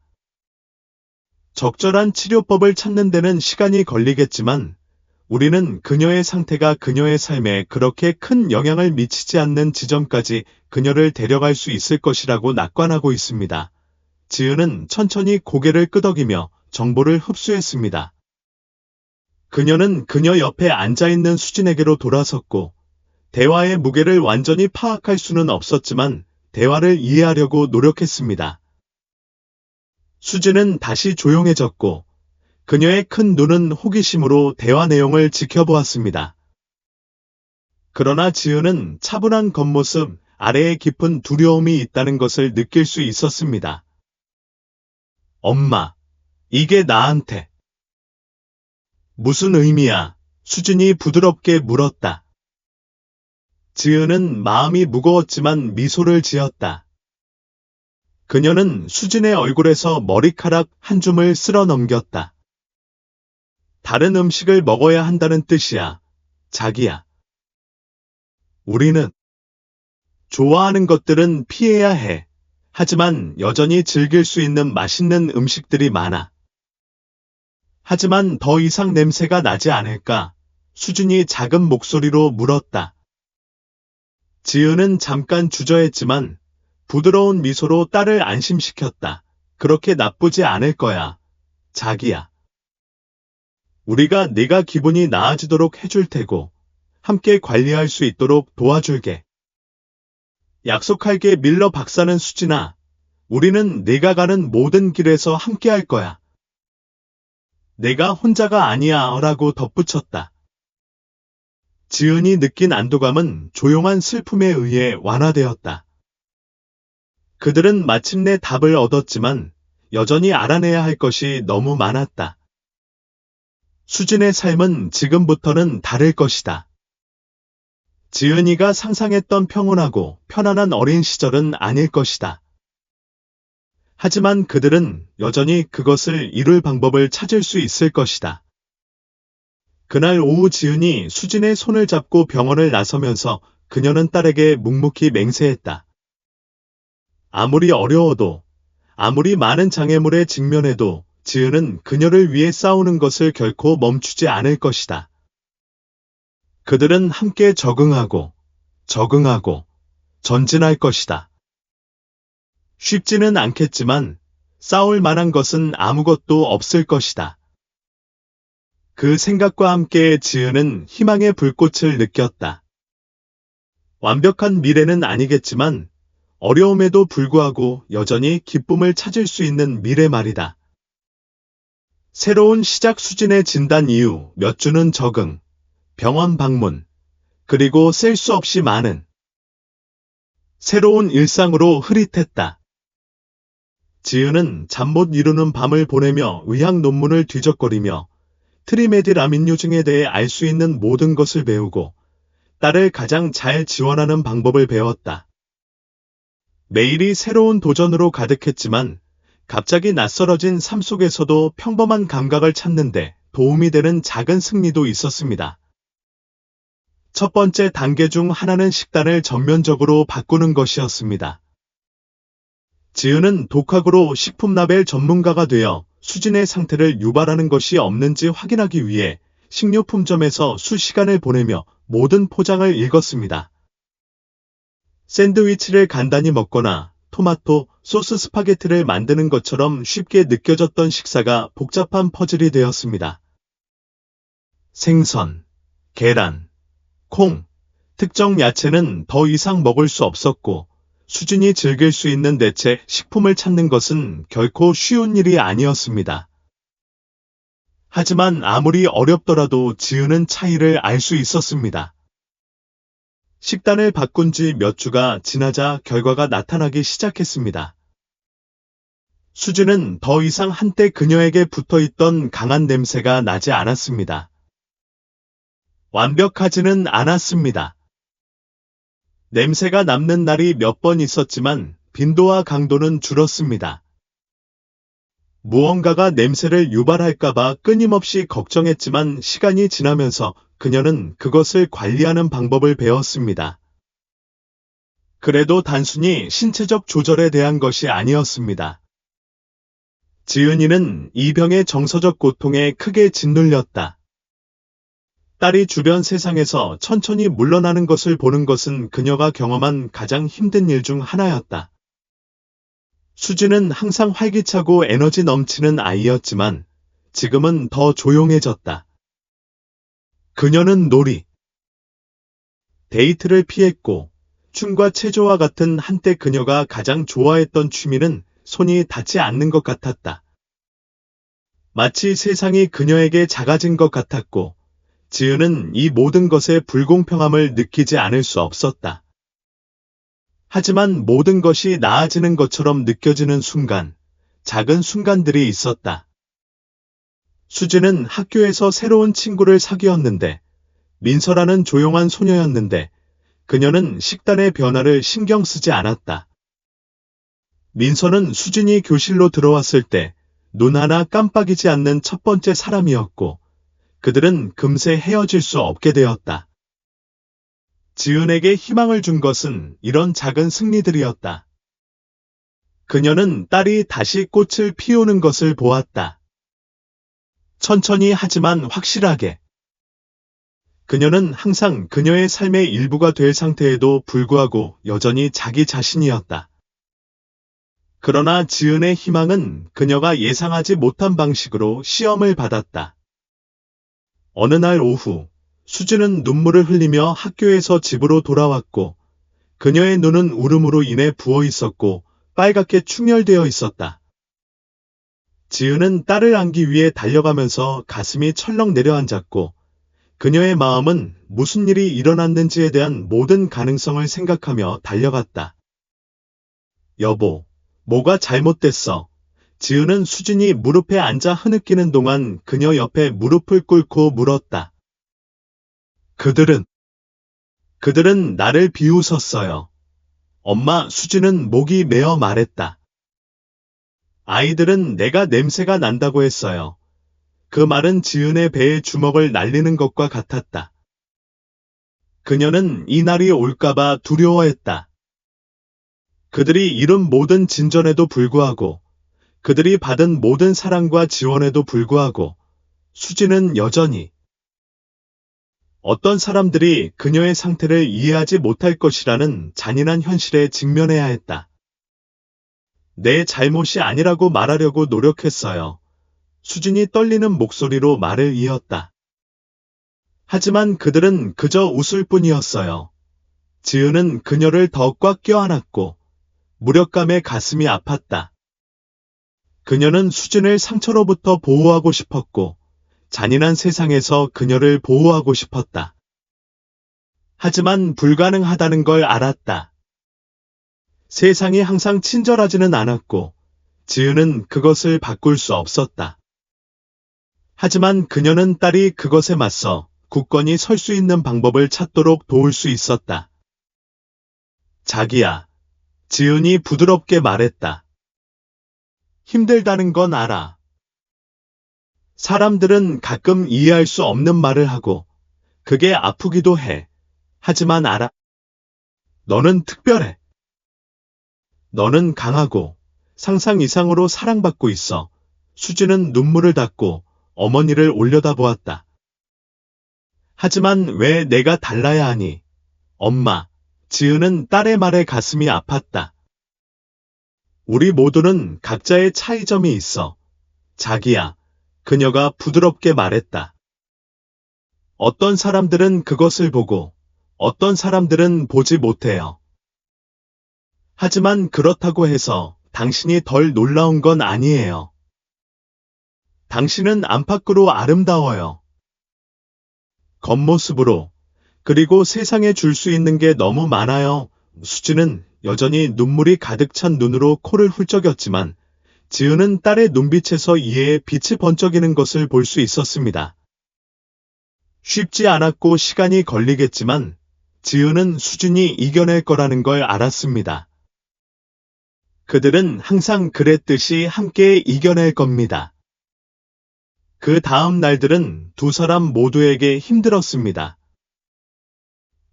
적절한 치료법을 찾는 데는 시간이 걸리겠지만 우리는 그녀의 상태가 그녀의 삶에 그렇게 큰 영향을 미치지 않는 지점까지 그녀를 데려갈 수 있을 것이라고 낙관하고 있습니다. 지은은 천천히 고개를 끄덕이며 정보를 흡수했습니다. 그녀는 그녀 옆에 앉아있는 수진에게로 돌아섰고 대화의 무게를 완전히 파악할 수는 없었지만 대화를 이해하려고 노력했습니다. 수진은 다시 조용해졌고 그녀의 큰 눈은 호기심으로 대화 내용을 지켜보았습니다. 그러나 지은은 차분한 겉모습 아래에 깊은 두려움이 있다는 것을 느낄 수 있었습니다. 엄마, 이게 나한테 무슨 의미야? 수진이 부드럽게 물었다. 지은은 마음이 무거웠지만 미소를 지었다. 그녀는 수진의 얼굴에서 머리카락 한 줌을 쓸어 넘겼다. 다른 음식을 먹어야 한다는 뜻이야, 자기야. 우리는 좋아하는 것들은 피해야 해. 하지만 여전히 즐길 수 있는 맛있는 음식들이 많아. 하지만 더 이상 냄새가 나지 않을까? 수진이 작은 목소리로 물었다. 지은은 잠깐 주저했지만 부드러운 미소로 딸을 안심시켰다. 그렇게 나쁘지 않을 거야, 자기야. 우리가 네가 기분이 나아지도록 해줄 테고 함께 관리할 수 있도록 도와줄게. 약속할게 밀러 박사는 수진아. 우리는 네가 가는 모든 길에서 함께 할 거야. 내가 혼자가 아니야 라고 덧붙였다. 지은이 느낀 안도감은 조용한 슬픔에 의해 완화되었다. 그들은 마침내 답을 얻었지만 여전히 알아내야 할 것이 너무 많았다. 수진의 삶은 지금부터는 다를 것이다. 지은이가 상상했던 평온하고 편안한 어린 시절은 아닐 것이다. 하지만 그들은 여전히 그것을 이룰 방법을 찾을 수 있을 것이다. 그날 오후 지은이 수진의 손을 잡고 병원을 나서면서 그녀는 딸에게 묵묵히 맹세했다. 아무리 어려워도, 아무리 많은 장애물에 직면해도 지은은 그녀를 위해 싸우는 것을 결코 멈추지 않을 것이다. 그들은 함께 적응하고 전진할 것이다. 쉽지는 않겠지만 싸울 만한 것은 아무것도 없을 것이다. 그 생각과 함께 지은은 희망의 불꽃을 느꼈다. 완벽한 미래는 아니겠지만 어려움에도 불구하고 여전히 기쁨을 찾을 수 있는 미래 말이다. 새로운 시작 수진의 진단 이후 몇 주는 적응, 병원 방문, 그리고 셀 수 없이 많은 새로운 일상으로 흐릿했다. 지은은 잠 못 이루는 밤을 보내며 의학 논문을 뒤적거리며 트리메디라민요증에 대해 알 수 있는 모든 것을 배우고 딸을 가장 잘 지원하는 방법을 배웠다. 매일이 새로운 도전으로 가득했지만 갑자기 낯설어진 삶 속에서도 평범한 감각을 찾는데 도움이 되는 작은 승리도 있었습니다. 첫 번째 단계 중 하나는 식단을 전면적으로 바꾸는 것이었습니다. 지은은 독학으로 식품 라벨 전문가가 되어 수진의 상태를 유발하는 것이 없는지 확인하기 위해 식료품점에서 수시간을 보내며 모든 포장을 읽었습니다. 샌드위치를 간단히 먹거나 토마토 소스 스파게티를 만드는 것처럼 쉽게 느껴졌던 식사가 복잡한 퍼즐이 되었습니다. 생선, 계란, 콩, 특정 야채는 더 이상 먹을 수 없었고 수진이 즐길 수 있는 대체 식품을 찾는 것은 결코 쉬운 일이 아니었습니다. 하지만 아무리 어렵더라도 지은은 차이를 알 수 있었습니다. 식단을 바꾼 지 몇 주가 지나자 결과가 나타나기 시작했습니다. 수진은 더 이상 한때 그녀에게 붙어있던 강한 냄새가 나지 않았습니다. 완벽하지는 않았습니다. 냄새가 남는 날이 몇 번 있었지만 빈도와 강도는 줄었습니다. 무언가가 냄새를 유발할까봐 끊임없이 걱정했지만 시간이 지나면서 그녀는 그것을 관리하는 방법을 배웠습니다. 그래도 단순히 신체적 조절에 대한 것이 아니었습니다. 지은이는 이 병의 정서적 고통에 크게 짓눌렸다. 딸이 주변 세상에서 천천히 물러나는 것을 보는 것은 그녀가 경험한 가장 힘든 일 중 하나였다. 수진은 항상 활기차고 에너지 넘치는 아이였지만 지금은 더 조용해졌다. 그녀는 놀이, 데이트를 피했고 춤과 체조와 같은 한때 그녀가 가장 좋아했던 취미는 손이 닿지 않는 것 같았다. 마치 세상이 그녀에게 작아진 것 같았고 지은은 이 모든 것의 불공평함을 느끼지 않을 수 없었다. 하지만 모든 것이 나아지는 것처럼 느껴지는 순간, 작은 순간들이 있었다. 수지는 학교에서 새로운 친구를 사귀었는데, 민서라는 조용한 소녀였는데, 그녀는 식단의 변화를 신경 쓰지 않았다. 민서는 수진이 교실로 들어왔을 때, 눈 하나 깜빡이지 않는 첫 번째 사람이었고, 그들은 금세 헤어질 수 없게 되었다. 지은에게 희망을 준 것은 이런 작은 승리들이었다. 그녀는 딸이 다시 꽃을 피우는 것을 보았다. 천천히 하지만 확실하게. 그녀는 항상 그녀의 삶의 일부가 될 상태에도 불구하고 여전히 자기 자신이었다. 그러나 지은의 희망은 그녀가 예상하지 못한 방식으로 시험을 받았다. 어느 날 오후, 수지는 눈물을 흘리며 학교에서 집으로 돌아왔고, 그녀의 눈은 울음으로 인해 부어 있었고, 빨갛게 충혈되어 있었다. 지은은 딸을 안기 위해 달려가면서 가슴이 철렁 내려앉았고, 그녀의 마음은 무슨 일이 일어났는지에 대한 모든 가능성을 생각하며 달려갔다. 여보, 뭐가 잘못됐어? 지은은 수진이 무릎에 앉아 흐느끼는 동안 그녀 옆에 무릎을 꿇고 물었다. 그들은 나를 비웃었어요. 엄마, 수진은 목이 메어 말했다. 아이들은 내가 냄새가 난다고 했어요. 그 말은 지은의 배에 주먹을 날리는 것과 같았다. 그녀는 이 날이 올까봐 두려워했다. 그들이 이룬 모든 진전에도 불구하고, 그들이 받은 모든 사랑과 지원에도 불구하고, 수지는 여전히 어떤 사람들이 그녀의 상태를 이해하지 못할 것이라는 잔인한 현실에 직면해야 했다. 내 잘못이 아니라고 말하려고 노력했어요. 수진이 떨리는 목소리로 말을 이었다. 하지만 그들은 그저 웃을 뿐이었어요. 지은은 그녀를 더 꽉 껴안았고, 무력감에 가슴이 아팠다. 그녀는 수진을 상처로부터 보호하고 싶었고, 잔인한 세상에서 그녀를 보호하고 싶었다. 하지만 불가능하다는 걸 알았다. 세상이 항상 친절하지는 않았고, 지은은 그것을 바꿀 수 없었다. 하지만 그녀는 딸이 그것에 맞서 굳건히 설 수 있는 방법을 찾도록 도울 수 있었다. 자기야, 지은이 부드럽게 말했다. 힘들다는 건 알아. 사람들은 가끔 이해할 수 없는 말을 하고, 그게 아프기도 해. 하지만 알아. 너는 특별해. 너는 강하고, 상상 이상으로 사랑받고 있어. 수지는 눈물을 닦고, 어머니를 올려다보았다. 하지만 왜 내가 달라야 하니? 엄마, 지은은 딸의 말에 가슴이 아팠다. 우리 모두는 각자의 차이점이 있어. 자기야, 그녀가 부드럽게 말했다. 어떤 사람들은 그것을 보고, 어떤 사람들은 보지 못해요. 하지만 그렇다고 해서 당신이 덜 놀라운 건 아니에요. 당신은 안팎으로 아름다워요. 겉모습으로, 그리고 세상에 줄 수 있는 게 너무 많아요. 수지는 여전히 눈물이 가득 찬 눈으로 코를 훌쩍였지만, 지은은 딸의 눈빛에서 이해의 빛이 번쩍이는 것을 볼 수 있었습니다. 쉽지 않았고 시간이 걸리겠지만, 지은은 수진이 이겨낼 거라는 걸 알았습니다. 그들은 항상 그랬듯이 함께 이겨낼 겁니다. 그 다음 날들은 두 사람 모두에게 힘들었습니다.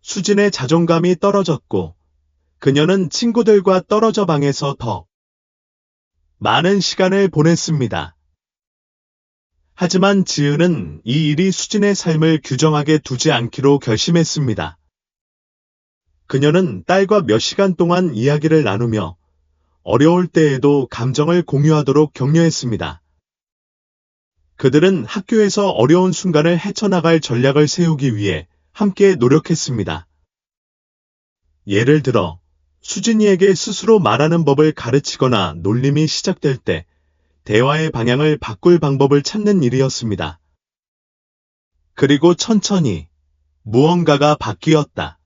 수진의 자존감이 떨어졌고, 그녀는 친구들과 떨어져 방에서 더 많은 시간을 보냈습니다. 하지만 지은은 이 일이 수진의 삶을 규정하게 두지 않기로 결심했습니다. 그녀는 딸과 몇 시간 동안 이야기를 나누며 어려울 때에도 감정을 공유하도록 격려했습니다. 그들은 학교에서 어려운 순간을 헤쳐나갈 전략을 세우기 위해 함께 노력했습니다. 예를 들어, 수진이에게 스스로 말하는 법을 가르치거나 놀림이 시작될 때 대화의 방향을 바꿀 방법을 찾는 일이었습니다. 그리고 천천히 무언가가 바뀌었다.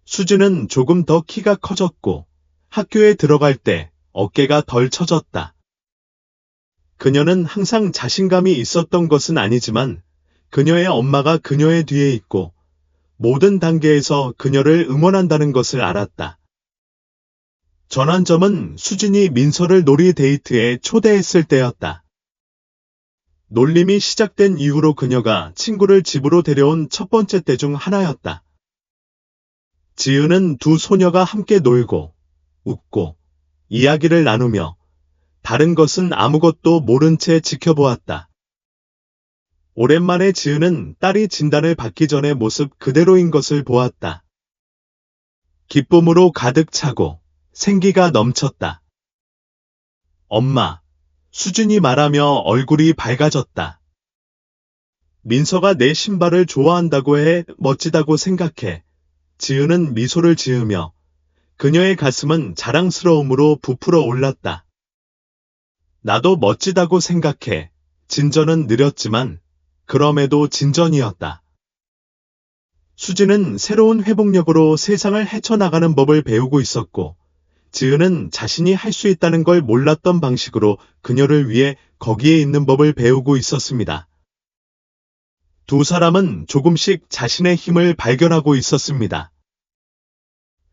수지는 조금 더 키가 커졌고 학교에 들어갈 때 어깨가 덜 처졌다. 그녀는 항상 자신감이 있었던 것은 아니지만 그녀의 엄마가 그녀의 뒤에 있고 모든 단계에서 그녀를 응원한다는 것을 알았다. 전환점은 수진이 민서를 놀이 데이트에 초대했을 때였다. 놀림이 시작된 이후로 그녀가 친구를 집으로 데려온 첫 번째 때 중 하나였다. 지은은 두 소녀가 함께 놀고, 웃고, 이야기를 나누며 다른 것은 아무것도 모른 채 지켜보았다. 오랜만에 지은은 딸이 진단을 받기 전의 모습 그대로인 것을 보았다. 기쁨으로 가득 차고 생기가 넘쳤다. 엄마, 수진이 말하며 얼굴이 밝아졌다. 민서가 내 신발을 좋아한다고 해 멋지다고 생각해. 지은은 미소를 지으며 그녀의 가슴은 자랑스러움으로 부풀어 올랐다. 나도 멋지다고 생각해. 진전은 느렸지만 그럼에도 진전이었다. 수진은 새로운 회복력으로 세상을 헤쳐나가는 법을 배우고 있었고 지은은 자신이 할 수 있다는 걸 몰랐던 방식으로 그녀를 위해 거기에 있는 법을 배우고 있었습니다. 두 사람은 조금씩 자신의 힘을 발견하고 있었습니다.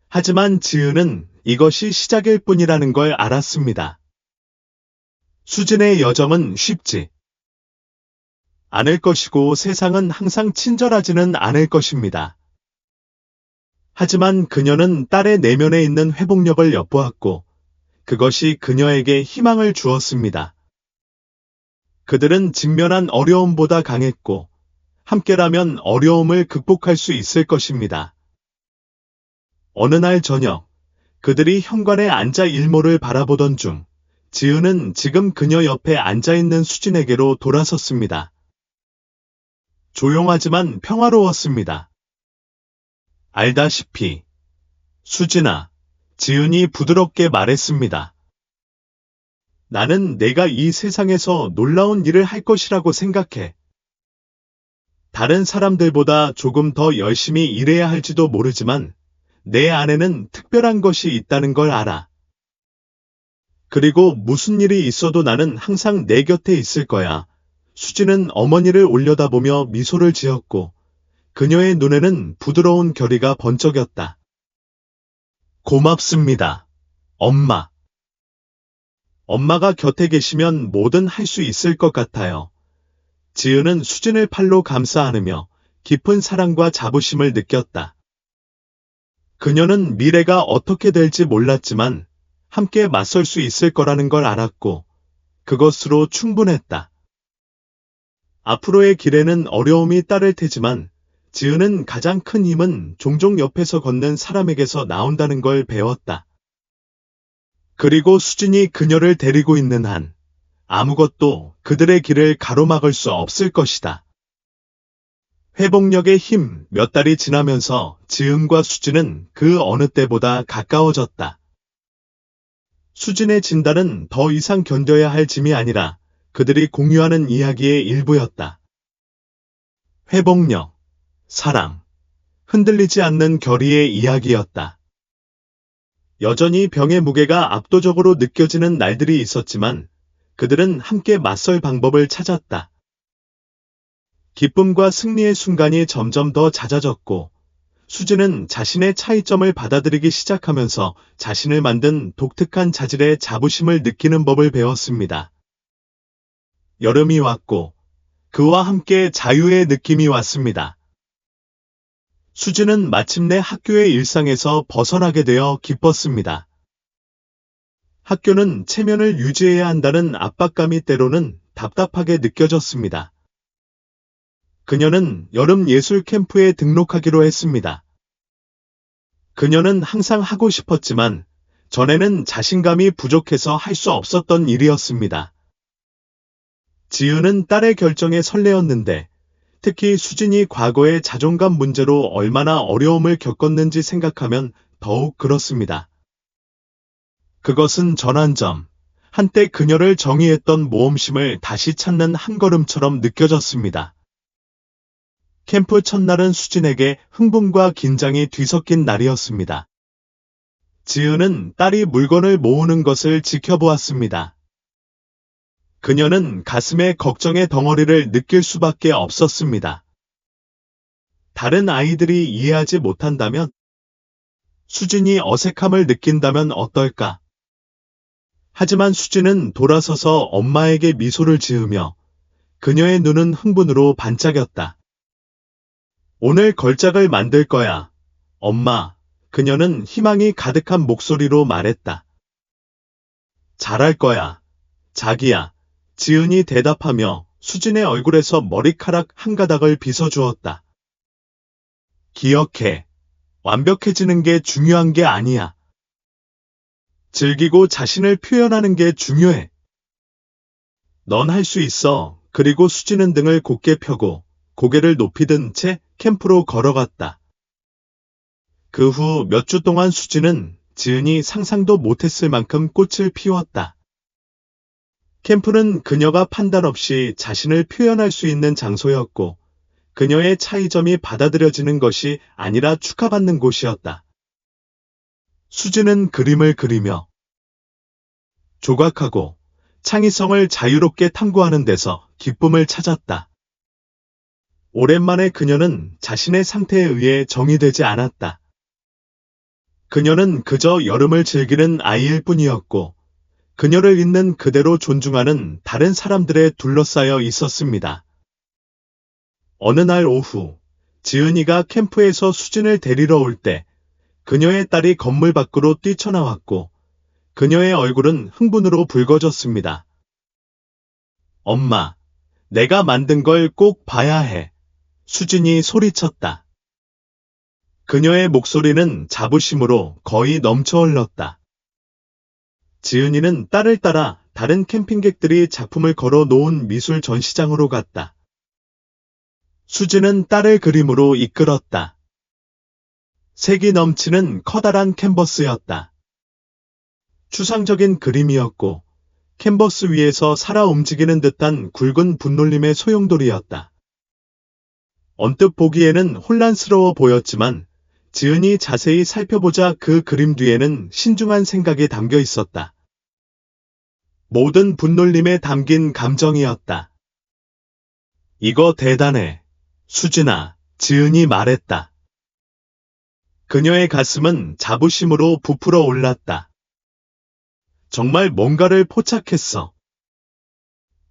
하지만 지은은 이것이 시작일 뿐이라는 걸 알았습니다. 수진의 여정은 쉽지 않을 것이고 세상은 항상 친절하지는 않을 것입니다. 하지만 그녀는 딸의 내면에 있는 회복력을 엿보았고 그것이 그녀에게 희망을 주었습니다. 그들은 직면한 어려움보다 강했고 함께라면 어려움을 극복할 수 있을 것입니다. 어느 날 저녁 그들이 현관에 앉아 일몰을 바라보던 중 지은은 지금 그녀 옆에 앉아있는 수진에게로 돌아섰습니다. 조용하지만 평화로웠습니다. 알다시피 수진아, 지은이 부드럽게 말했습니다. 나는 내가 이 세상에서 놀라운 일을 할 것이라고 생각해. 다른 사람들보다 조금 더 열심히 일해야 할지도 모르지만 내 안에는 특별한 것이 있다는 걸 알아. 그리고 무슨 일이 있어도 나는 항상 내 곁에 있을 거야. 수진은 어머니를 올려다보며 미소를 지었고 그녀의 눈에는 부드러운 결의가 번쩍였다. 고맙습니다, 엄마. 엄마가 곁에 계시면 뭐든 할 수 있을 것 같아요. 지은은 수진을 팔로 감싸 안으며 깊은 사랑과 자부심을 느꼈다. 그녀는 미래가 어떻게 될지 몰랐지만 함께 맞설 수 있을 거라는 걸 알았고 그것으로 충분했다. 앞으로의 길에는 어려움이 따를 테지만 지은은 가장 큰 힘은 종종 옆에서 걷는 사람에게서 나온다는 걸 배웠다. 그리고 수진이 그녀를 데리고 있는 한 아무것도 그들의 길을 가로막을 수 없을 것이다. 회복력의 힘 몇 달이 지나면서 지은과 수진은 그 어느 때보다 가까워졌다. 수진의 진단은 더 이상 견뎌야 할 짐이 아니라 그들이 공유하는 이야기의 일부였다. 회복력, 사랑, 흔들리지 않는 결의의 이야기였다. 여전히 병의 무게가 압도적으로 느껴지는 날들이 있었지만 그들은 함께 맞설 방법을 찾았다. 기쁨과 승리의 순간이 점점 더 잦아졌고 수진은 자신의 차이점을 받아들이기 시작하면서 자신을 만든 독특한 자질의 자부심을 느끼는 법을 배웠습니다. 여름이 왔고 그와 함께 자유의 느낌이 왔습니다. 수진은 마침내 학교의 일상에서 벗어나게 되어 기뻤습니다. 학교는 체면을 유지해야 한다는 압박감이 때로는 답답하게 느껴졌습니다. 그녀는 여름 예술 캠프에 등록하기로 했습니다. 그녀는 항상 하고 싶었지만 전에는 자신감이 부족해서 할 수 없었던 일이었습니다. 지은은 딸의 결정에 설레었는데 특히 수진이 과거의 자존감 문제로 얼마나 어려움을 겪었는지 생각하면 더욱 그렇습니다. 그것은 전환점, 한때 그녀를 정의했던 모험심을 다시 찾는 한 걸음처럼 느껴졌습니다. 캠프 첫날은 수진에게 흥분과 긴장이 뒤섞인 날이었습니다. 지은은 딸이 물건을 모으는 것을 지켜보았습니다. 그녀는 가슴에 걱정의 덩어리를 느낄 수밖에 없었습니다. 다른 아이들이 이해하지 못한다면, 수진이 어색함을 느낀다면 어떨까? 하지만 수진은 돌아서서 엄마에게 미소를 지으며 그녀의 눈은 흥분으로 반짝였다. 오늘 걸작을 만들 거야, 엄마. 그녀는 희망이 가득한 목소리로 말했다. 잘할 거야, 자기야. 지은이 대답하며 수진의 얼굴에서 머리카락 한 가닥을 빗어주었다. 기억해. 완벽해지는 게 중요한 게 아니야. 즐기고 자신을 표현하는 게 중요해. 넌 할 수 있어. 그리고 수진은 등을 곧게 펴고 고개를 높이 든 채 캠프로 걸어갔다. 그 후 몇 주 동안 수진은 지은이 상상도 못했을 만큼 꽃을 피웠다. 캠프는 그녀가 판단 없이 자신을 표현할 수 있는 장소였고, 그녀의 차이점이 받아들여지는 것이 아니라 축하받는 곳이었다. 수진은 그림을 그리며 조각하고 창의성을 자유롭게 탐구하는 데서 기쁨을 찾았다. 오랜만에 그녀는 자신의 상태에 의해 정의되지 않았다. 그녀는 그저 여름을 즐기는 아이일 뿐이었고, 그녀를 있는 그대로 존중하는 다른 사람들에 둘러싸여 있었습니다. 어느 날 오후, 지은이가 캠프에서 수진을 데리러 올 때, 그녀의 딸이 건물 밖으로 뛰쳐나왔고, 그녀의 얼굴은 흥분으로 붉어졌습니다. 엄마, 내가 만든 걸 꼭 봐야 해. 수진이 소리쳤다. 그녀의 목소리는 자부심으로 거의 넘쳐 흘렀다. 지은이는 딸을 따라 다른 캠핑객들이 작품을 걸어 놓은 미술 전시장으로 갔다. 수진은 딸을 그림으로 이끌었다. 색이 넘치는 커다란 캔버스였다. 추상적인 그림이었고, 캔버스 위에서 살아 움직이는 듯한 굵은 분놀림의 소용돌이였다. 언뜻 보기에는 혼란스러워 보였지만, 지은이 자세히 살펴보자 그 그림 뒤에는 신중한 생각이 담겨 있었다. 모든 분놀림에 담긴 감정이었다. 이거 대단해, 수진아, 지은이 말했다. 그녀의 가슴은 자부심으로 부풀어 올랐다. 정말 뭔가를 포착했어.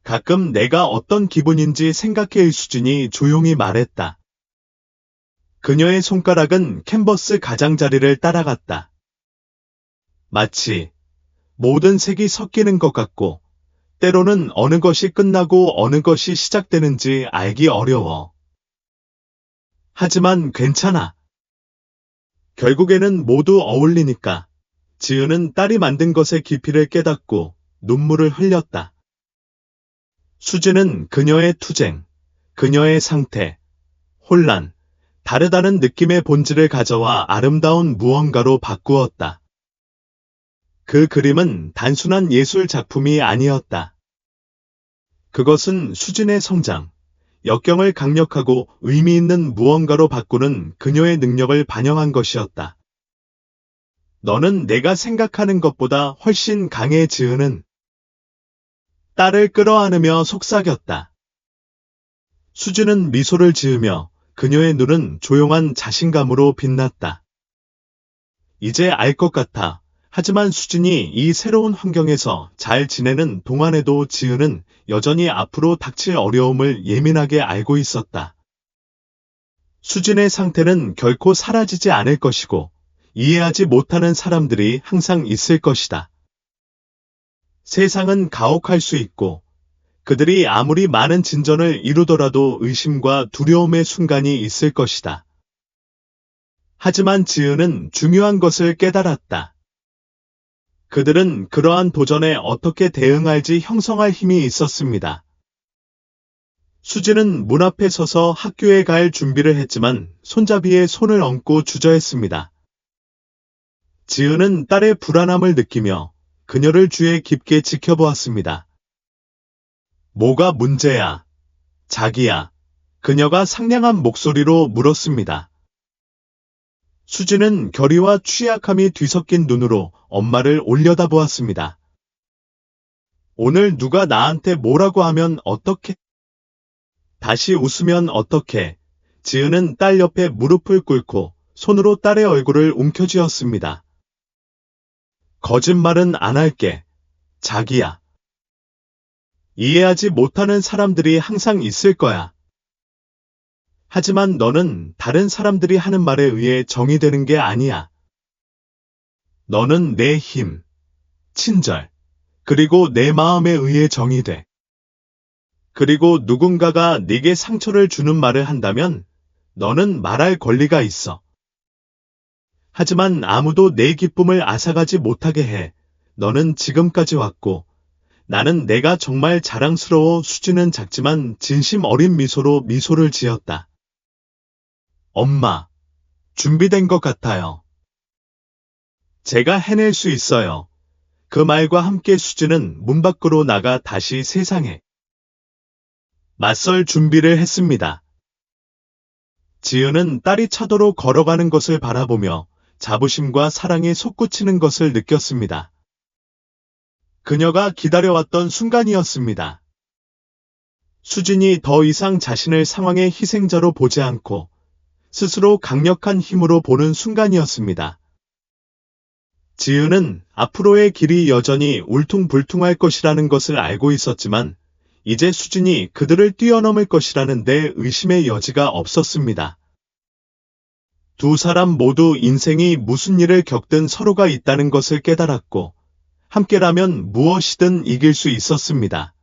가끔 내가 어떤 기분인지 생각해. 수진이 조용히 말했다. 그녀의 손가락은 캔버스 가장자리를 따라갔다. 마치 모든 색이 섞이는 것 같고, 때로는 어느 것이 끝나고 어느 것이 시작되는지 알기 어려워. 하지만 괜찮아. 결국에는 모두 어울리니까. 지은은 딸이 만든 것의 깊이를 깨닫고 눈물을 흘렸다. 수진은 그녀의 투쟁, 그녀의 상태, 혼란, 다르다는 느낌의 본질을 가져와 아름다운 무언가로 바꾸었다. 그 그림은 단순한 예술 작품이 아니었다. 그것은 수진의 성장, 역경을 강력하고 의미 있는 무언가로 바꾸는 그녀의 능력을 반영한 것이었다. 너는 내가 생각하는 것보다 훨씬 강해. 지은은 딸을 끌어안으며 속삭였다. 수진은 미소를 지으며 그녀의 눈은 조용한 자신감으로 빛났다. 이제 알 것 같아. 하지만 수진이 이 새로운 환경에서 잘 지내는 동안에도 지은은 여전히 앞으로 닥칠 어려움을 예민하게 알고 있었다. 수진의 상태는 결코 사라지지 않을 것이고, 이해하지 못하는 사람들이 항상 있을 것이다. 세상은 가혹할 수 있고, 그들이 아무리 많은 진전을 이루더라도 의심과 두려움의 순간이 있을 것이다. 하지만 지은은 중요한 것을 깨달았다. 그들은 그러한 도전에 어떻게 대응할지 형성할 힘이 있었습니다. 수진은 문 앞에 서서 학교에 갈 준비를 했지만 손잡이에 손을 얹고 주저했습니다. 지은은 딸의 불안함을 느끼며 그녀를 주위에 깊게 지켜보았습니다. 뭐가 문제야, 자기야. 그녀가 상냥한 목소리로 물었습니다. 수지는 결의와 취약함이 뒤섞인 눈으로 엄마를 올려다보았습니다. 오늘 누가 나한테 뭐라고 하면 어떡해? 다시 웃으면 어떡해? 지은은 딸 옆에 무릎을 꿇고 손으로 딸의 얼굴을 움켜쥐었습니다. 거짓말은 안 할게. 자기야. 이해하지 못하는 사람들이 항상 있을 거야. 하지만 너는 다른 사람들이 하는 말에 의해 정의되는 게 아니야. 너는 내 힘, 친절, 그리고 내 마음에 의해 정의돼. 그리고 누군가가 네게 상처를 주는 말을 한다면 너는 말할 권리가 있어. 하지만 아무도 내 기쁨을 앗아가지 못하게 해. 너는 지금까지 왔고 나는 내가 정말 자랑스러워. 수지는 작지만 진심 어린 미소로 미소를 지었다. 엄마, 준비된 것 같아요. 제가 해낼 수 있어요. 그 말과 함께 수지는 문 밖으로 나가 다시 세상에 맞설 준비를 했습니다. 지은은 딸이 차도로 걸어가는 것을 바라보며 자부심과 사랑이 솟구치는 것을 느꼈습니다. 그녀가 기다려왔던 순간이었습니다. 수진이 더 이상 자신을 상황의 희생자로 보지 않고 스스로 강력한 힘으로 보는 순간이었습니다. 지은은 앞으로의 길이 여전히 울퉁불퉁할 것이라는 것을 알고 있었지만 이제 수진이 그들을 뛰어넘을 것이라는 데 의심의 여지가 없었습니다. 두 사람 모두 인생이 무슨 일을 겪든 서로가 있다는 것을 깨달았고 함께라면 무엇이든 이길 수 있었습니다.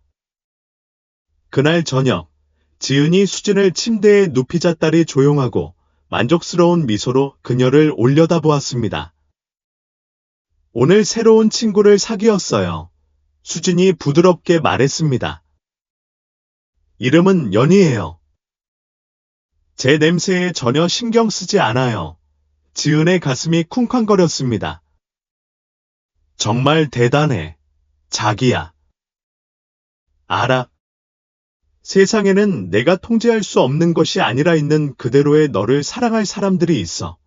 그날 저녁, 지은이 수진을 침대에 눕히자 딸이 조용하고 만족스러운 미소로 그녀를 올려다보았습니다. 오늘 새로운 친구를 사귀었어요. 수진이 부드럽게 말했습니다. 이름은 연희예요. 제 냄새에 전혀 신경 쓰지 않아요. 지은의 가슴이 쿵쾅거렸습니다. 정말 대단해. 자기야. 알아. 세상에는 내가 통제할 수 없는 것이 아니라 있는 그대로의 너를 사랑할 사람들이 있어.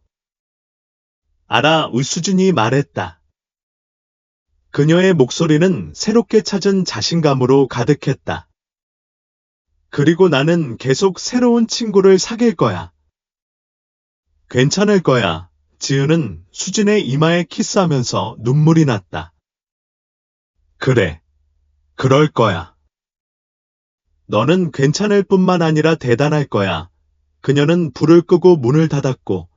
알아. 수진이 말했다. 그녀의 목소리는 새롭게 찾은 자신감으로 가득했다. 그리고 나는 계속 새로운 친구를 사귈 거야. 괜찮을 거야. 지은은 수진의 이마에 키스하면서 눈물이 났다. 그래. 그럴 거야. 너는 괜찮을 뿐만 아니라 대단할 거야. 그녀는 불을 끄고 문을 닫았고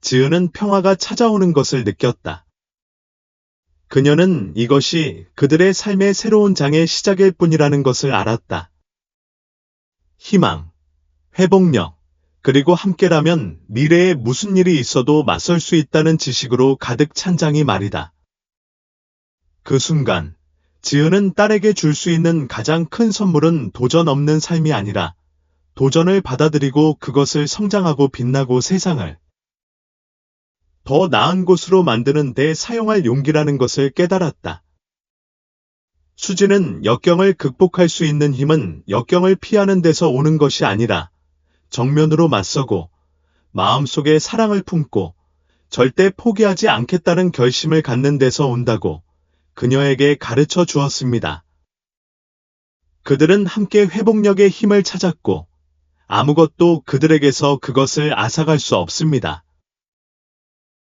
지은은 평화가 찾아오는 것을 느꼈다. 그녀는 이것이 그들의 삶의 새로운 장의 시작일 뿐이라는 것을 알았다. 희망, 회복력, 그리고 함께라면 미래에 무슨 일이 있어도 맞설 수 있다는 지식으로 가득 찬 장이 말이다. 그 순간, 지은은 딸에게 줄 수 있는 가장 큰 선물은 도전 없는 삶이 아니라 도전을 받아들이고 그것을 성장하고 빛나고 세상을 더 나은 곳으로 만드는 데 사용할 용기라는 것을 깨달았다. 수지는 역경을 극복할 수 있는 힘은 역경을 피하는 데서 오는 것이 아니라 정면으로 맞서고 마음속에 사랑을 품고 절대 포기하지 않겠다는 결심을 갖는 데서 온다고 그녀에게 가르쳐 주었습니다. 그들은 함께 회복력의 힘을 찾았고 아무것도 그들에게서 그것을 앗아갈 수 없습니다.